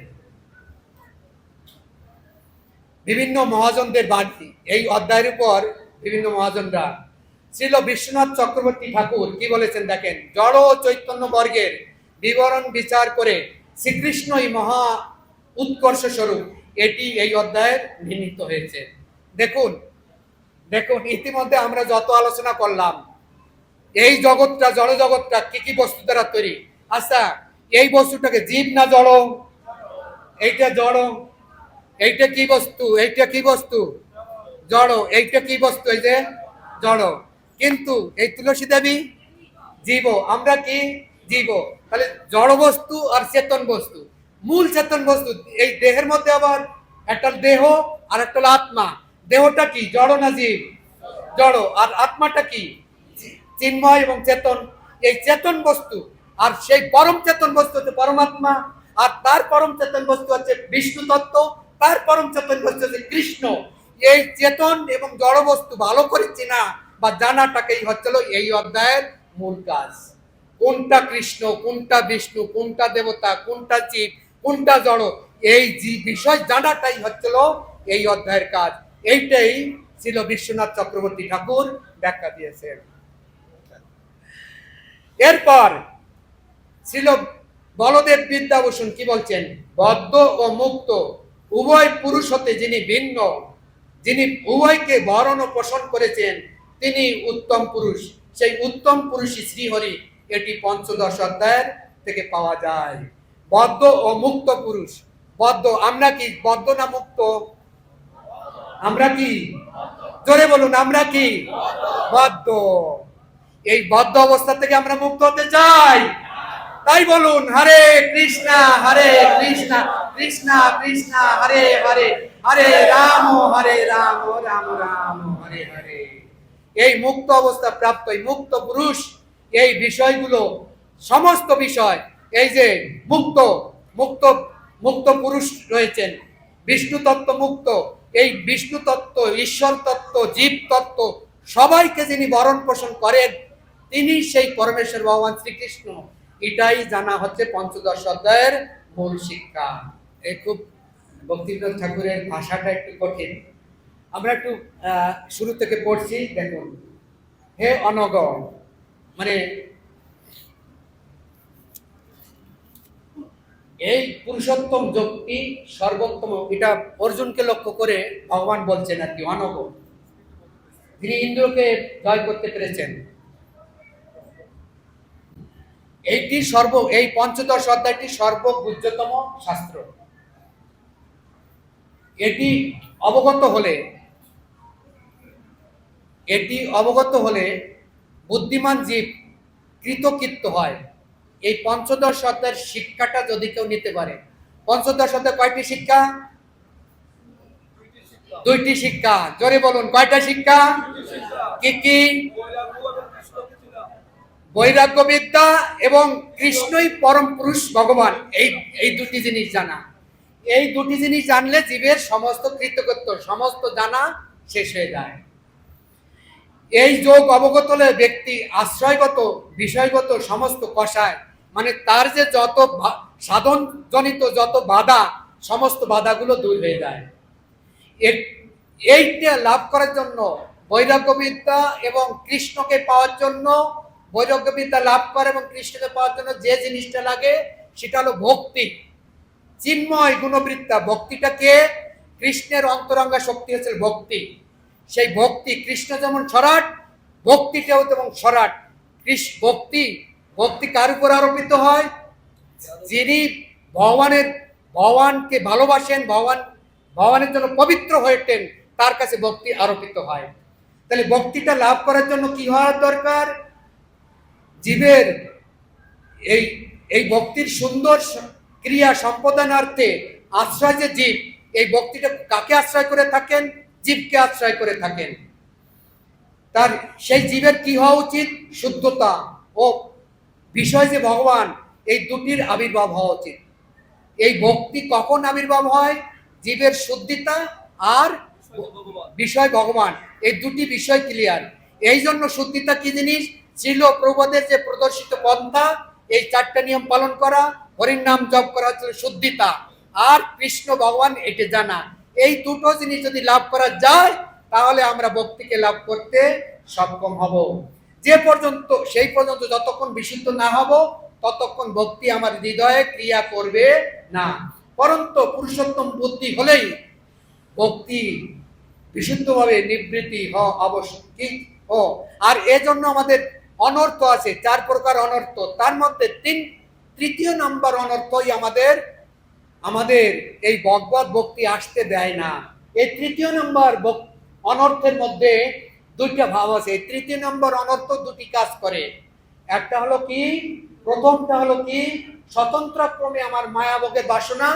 বিভিন্ন মহাজনদের বাণী এই অধ্যায়ের উপর বিভিন্ন মহাজনরা, শ্রীল বিশ্বনাথ চক্রবর্তী ঠাকুর কি বলেছেন দেখেন। জড় চৈতন্য বর্গের বিবরণ বিচার করে শ্রীকৃষ্ণই মহা উৎকর্ষ স্বরূপ, এটি এই অধ্যায়ের নির্মিত হয়েছে। দেখুন ইতিমধ্যে আমরা যত আলোচনা করলাম, এই জগৎটা জড় জগৎটা কি কি বস্তু দ্বারা তৈরি। আচ্ছা, এই বস্তুটাকে জীব না জড়? এইটা জড়। এইটা কি বস্তু? এইটা কি বস্তু? জড়। এইটা কি বস্তু? এই যে জড়। কিন্তু এই তুলসী দেবী জীব, আমরা কি জীব। তাহলে জড় বস্তু আর চেতন বস্তু, মূল চেতন বস্তু এই দেহের মধ্যে আবার একটা দেহ আর একটা আত্মা। দেহটা কি জড় না জীব? জড়। আর আত্মাটা কি চিন্ময় এবং চেতন। এই চেতন বস্তু আর সেই পরম চেতন বস্তু হচ্ছে পরমাত্মা, আর তার পরম চেতন বস্তু হচ্ছে বিষ্ণু তত্ত্ব, তার পরম চেতন বস্তু হচ্ছে কৃষ্ণ। এই চেতন এবং জড় বস্তু ভালো করে চেনা বা জানাটাকেই হচ্ছিল এই অধ্যায়ের মূল কাজ। কোনটা কৃষ্ণ, কোনটা বিষ্ণু, কোনটা দেবতা, কোনটা জীব, কোনটা জড়, এই বিষয় জানাটাই হচ্ছিল এই অধ্যায়ের কাজ। এইটাই ছিল বিশ্বনাথ চক্রবর্তী ঠাকুর ব্যাখ্যা দিয়েছেন। এরপর ছিল বলদেব বিদ্যাভূষণ কি বলছেন, বদ্ধ ও মুক্ত উভয় পুরুষ হতে যিনি ভিন্ন, যিনি উভয়কে বরণ ও পোষণ করেছেন, তিনি উত্তম পুরুষ। সেই উত্তম পুরুষই শ্রীহরি। এটি পঞ্চদশ অধ্যায়ের থেকে পাওয়া যায়। বদ্ধ ও মুক্ত পুরুষ। বদ্ধ, আমরা কি বদ্ধ না মুক্ত? আমরা কি? জোরে বলুন, আমরা কি? বদ্ধ। এই বদ্ধ অবস্থা থেকে আমরা মুক্ত হতে চাই। তাই বলুন, হরে কৃষ্ণ কৃষ্ণ কৃষ্ণ হরে হরে, হরে রাম রাম রাম হরে হরে। এই মুক্ত অবস্থা প্রাপ্ত এই মুক্ত পুরুষ এই বিষয়গুলো, সমস্ত বিষয়, এই যে মুক্ত মুক্ত মুক্ত পুরুষ রয়েছেন, বিষ্ণু তত্ত্ব মুক্ত, এই বিষ্ণু তত্ত্ব, ঈশ্বর তত্ত্ব, জীব তত্ত্ব সবাইকে যিনি বরণ পোষণ করেন, তিনি সেই পরমেশ্বর ভগবান শ্রীকৃষ্ণ। এটাই জানা হচ্ছে পঞ্চদশ অধ্যায়ের মূল শিক্ষা। এই খুব ভক্তিবিনোদ ঠাকুরের ভাষাটা একটু কঠিন, আমরা একটু শুরু থেকে পড়ছি। দেখুন, হে অনগ, মানে এই পুরুষোত্তম যোগটি সর্বোত্তম, এটা অর্জুনকে লক্ষ্য করে ভগবান বলছেন আর কি। অনগ, তিনি ইন্দ্রকে জয় করতে পেরেছেন। এই পঞ্চদশ অধ্যায়টি সর্বগুহ্যতম শাস্ত্র। এটি অবগত হলে বুদ্ধিমান জীব কৃতকৃত্য হয়। এই পঞ্চদশ অধ্যায়ের শিক্ষাটা যদি কেউ নিতে পারে। পঞ্চদশ অধ্যায় কয়টি শিক্ষা? দুইটি শিক্ষা। জোরে বলুন, কয়টা শিক্ষা? কি কি? বৈরাগ্য বিদ্যা এবং কৃষ্ণই পরম পুরুষ ভগবান, এই দুটি জিনিস জানা। এই দুটি জিনিস জানলে জীবের সমস্ত কৃতকৃত্য, সমস্ত জানা শেষ হয়ে যায়। এই যোগ অবগত হলে ব্যক্তি আশ্রয়গত বিষয়গত সমস্ত কষায়, মানে তার যে যত সাধন জনিত যত বাধা, সমস্ত বাধাগুলো দূর হয়ে যায়। এইটা লাভ করার জন্য বৈরাগ্য বিদ্যা এবং কৃষ্ণকে পাওয়ার জন্য, বৈরাগ্য বিদ্যা লাভ করে এবং কৃষ্ণকে পাওয়ার জন্য যে জিনিসটা লাগে সেটা হলো ভক্তি, চিন্ময় গুণবৃত্তা। ভক্তিটাকে কৃষ্ণের অন্তরঙ্গা শক্তি হচ্ছে ভক্তি। সেই ভক্তি, কৃষ্ণ যেমন সরাট, ভক্তিটাও তেমন সরাট। ভক্তি কার উপর আরোপিত হয়? যিনি ভগবানকে ভালোবাসেন, ভগবানের জন্য পবিত্র হয়ে ওঠেন, তার কাছে ভক্তি আরোপিত হয়। তাহলে ভক্তিটা লাভ করার জন্য কি হওয়া দরকার? জীবের এই ভক্তির সুন্দর ক্রিয়া সম্পাদনার্থে আশ্রয় যে জীব, এই ভক্তিটা কাকে আশ্রয় করে থাকেন? জীবকে আশ্রয় করে থাকেন। তার সেই জীবের কি হওয়া উচিত? শুদ্ধতা ও বিষয় যে ভগবান, এই দুটির আবির্ভাব হওয়া উচিত। এই ভক্তি কখন আবির্ভাব হয়? জীবের শুদ্ধিতা আর বিষয় ভগবান, এই দুটি বিষয় ক্লিয়ার। এই জন্য শুদ্ধিতা কি জিনিস? ছিল প্রভুদের যে প্রদর্শিত পন্থা, এই চারটা নিয়ম পালন করা, হরির নাম জপ করা হচ্ছে শুদ্ধিতা, আর কৃষ্ণ ভগবান এটা জানা। এই দুটো জিনিস যদি লাভ করা যায়, তাহলে আমরা ভক্তিকে লাভ করতে সক্ষম হব। সেই পর্যন্ত যতক্ষণ বিশুদ্ধ না হব, ততক্ষণ ভক্তি আমার হৃদয়ে ক্রিয়া করবে না। পরন্তু পুরুষোত্তম বুদ্ধি হলেই ভক্তি বিশুদ্ধভাবে নিবৃত্তি হওয়া আবশ্যক। আর এজন্য আমাদের অনর্থ আছে 4 প্রকার অনর্থ। তার মধ্যে তৃতীয় নম্বর অনর্থই আমাদের এই ভগবত ভক্তি আসতে দেয় না। এই তৃতীয় নম্বর অনর্থের মধ্যে দুইটা ভাব আছে। তৃতীয় নম্বর অনর্থ দুটি কাজ করে। একটা হলো কি? প্রথমটা হলো কি? স্বতন্ত্র ক্রমে আমার মায়া ভোগের বাসনা,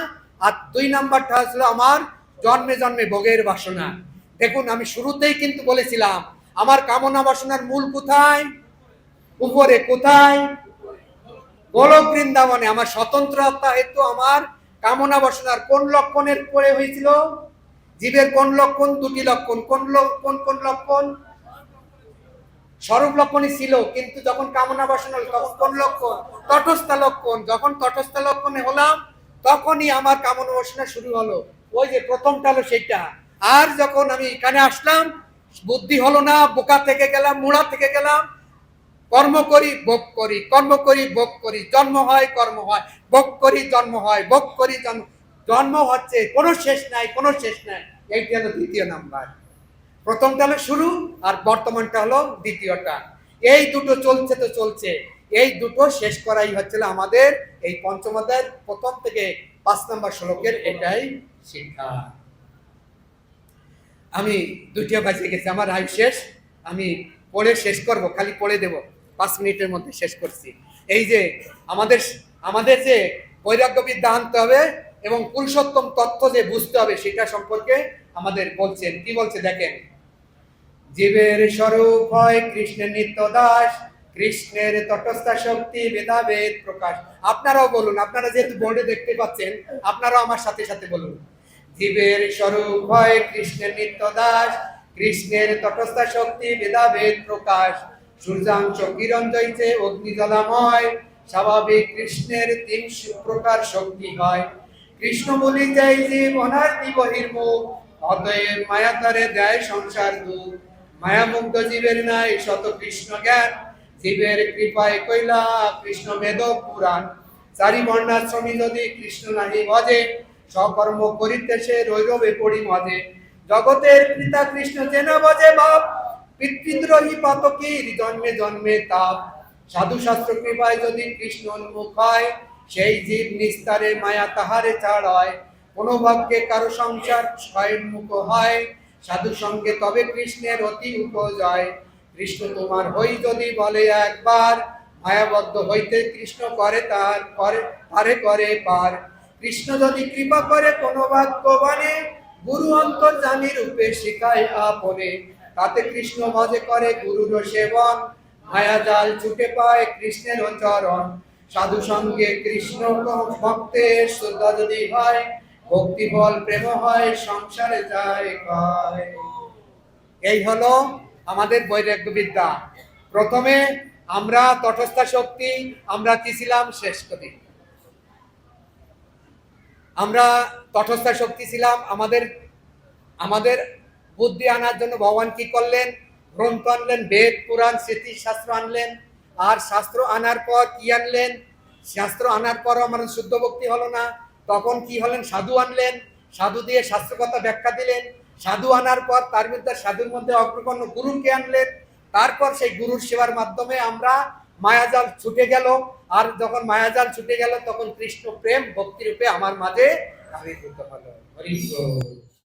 আর 2 নম্বরটা হলো আমার জন্মে জন্মে ভোগের বাসনা। দেখুন, আমি শুরুতেই কিন্তু বলেছিলাম আমার কামনা বাসনার মূল কোথায়? উপরে। কোথায়? গোলক বৃন্দাবনে। আমার স্বতন্ত্রতা হেতু আমার কামনা বাসনার কোন লক্ষণের পরে হয়েছিল? জীবের কোন লক্ষণ? 2টি লক্ষণ। কোন লক্ষণ? স্বরূপ লক্ষণই ছিল, কিন্তু যখন কামনা বাসনা হলো তখন কোন লক্ষণ? তটস্থ লক্ষণ। যখন তটস্থ লক্ষণে হলাম তখনই আমার কামনা বাসনা শুরু হলো। ওই যে প্রথমটা হলো সেটা। আর যখন আমি এখানে আসলাম, বুদ্ধি হলো না, বোকা থেকে গেলাম, মুড়া থেকে গেলাম, কর্ম করি ভোগ করি, কর্ম করি ভোগ করি, জন্ম হয় কর্ম হয়, ভোগ করি জন্ম হয়, ভোগ করি জন্ম, জন্ম হচ্ছে, কোনো শেষ নাই, কোনো শেষ নাই। এইটা হলো দ্বিতীয় নাম্বার। প্রথমটা হলো শুরু, আর বর্তমানটা হলো দ্বিতীয়টা। এই দুটো চলছে তো চলছে, এই দুটো শেষ করাই হচ্ছিল আমাদের এই পঞ্চম অধ্যায়ের প্রথম থেকে 5 নম্বর শ্লোকের এটাই শিক্ষা। আমি 2টা বাজে গেছে, আমার আয়ু শেষ, আমি পড়ে শেষ করব, খালি পড়ে দেব, 5 মিনিটের মধ্যে শেষ করছি। এই যে আমাদের আমাদের যে বৈরাগ্য বিদ্যা আনতে হবে এবং পুরুষোত্তম তথ্য যে বুঝতে হবে সেটা সম্পর্কে আমাদের বলছেন। কি বলছে দেখেন, জীবের স্বরূপ হয় কৃষ্ণের নিত্য দাস, কৃষ্ণের তটস্থ শক্তি ভেদাভেদ প্রকাশ। আপনারাও বলুন, আপনারা যেহেতু বোর্ডে দেখতে পাচ্ছেন, আপনারাও আমার সাথে সাথে বলুন। জীবের স্বরূপ হয় কৃষ্ণের নিত্য দাস, কৃষ্ণের তটস্থ শক্তি ভেদাভেদ প্রকাশ। সূর্যাংশ কিরণ জয়ছে অগ্নি জলাময়, স্বাভাবিক কৃষ্ণের 3 প্রকার শক্তি হয়। কৃষ্ণ বলি যাই জীব অনার্তি বহির্মুখ, অতএব মায়া তারে দেয় সংসার দুঃখ। মায়ামুগ্ধ জীবের নাই শত কৃষ্ণ জ্ঞান, জীবের কৃপায় কইলা কৃষ্ণ বেদ পুরাণ। চারি বর্ণাশ্রমী যদি কৃষ্ণ নাহি ভজে, সকর্ম করিতেছে রৈরবে পড়ি মজে। জগতের পিতা কৃষ্ণ যেন ভজে বাপ, পিতৃদ্রোহী পাতকীর জন্মে জন্মে তাপ। সাধু শাস্ত্র কৃপায় যদি কৃষ্ণ উন্মুখ হয়, সেই জীব নিস্তারে মায়া তাহারে ছাড়ায়। কোনো ভাগ্যে কারো সংসার স্বয়ংমুখ হয়, সাধু সঙ্গে তবে কৃষ্ণের অতি উপজয়। কৃষ্ণ তোমার হই যদি বলে একবার, মায়াবদ্ধ হইতে কৃষ্ণ করে তারে করে পার। কৃষ্ণ যদি কৃপা করে কোনো ভাগ্যবানে, গুরু অন্তর্যামী রূপে শিখায় আপনে। তাতে কৃষ্ণ ভজে করে গুরুর সেবন, মায়া জাল ছুটে পায় কৃষ্ণের চরণ। সাধু সঙ্গে কৃষ্ণ ভক্তের শ্রদ্ধা যদি হয়, ভক্তি ফল প্রেম হয় সংসারে যায় কয়। এই হলো আমাদের বৈরাগ্য বিদ্যা। প্রথমে আমরা তটস্থ শক্তি, আমরা কি ছিলাম? শ্রেষ্ঠ দিক। আমরা তটস্থ শক্তি ছিলাম, আমাদের বুদ্ধি আনার জন্য ভগবান কি করলেন? গ্রন্থ আনলেন, বেদ পুরাণ স্মৃতি শাস্ত্র আনলেন। আর শাস্ত্র আনার পর কি আনলেন? শাস্ত্র আনার পরও আমাদের শুদ্ধ ভক্তি হলো না, তখন কি হলেন? সাধু আনলেন, সাধু দিয়ে শাস্ত্র কথা ব্যাখ্যা দিলেন। সাধু আনার পর তার মধ্যে সাধুর মধ্যে অগ্রগণ্য গুরুকে আনলেন। তারপর সেই গুরুর সেবার মাধ্যমে আমরা মায়াজাল ছুটে গেল। আর যখন মায়াজাল ছুটে গেল তখন কৃষ্ণ প্রেম ভক্তি রূপে আমার মাঝে আবির্ভূত হলো। হরি বল।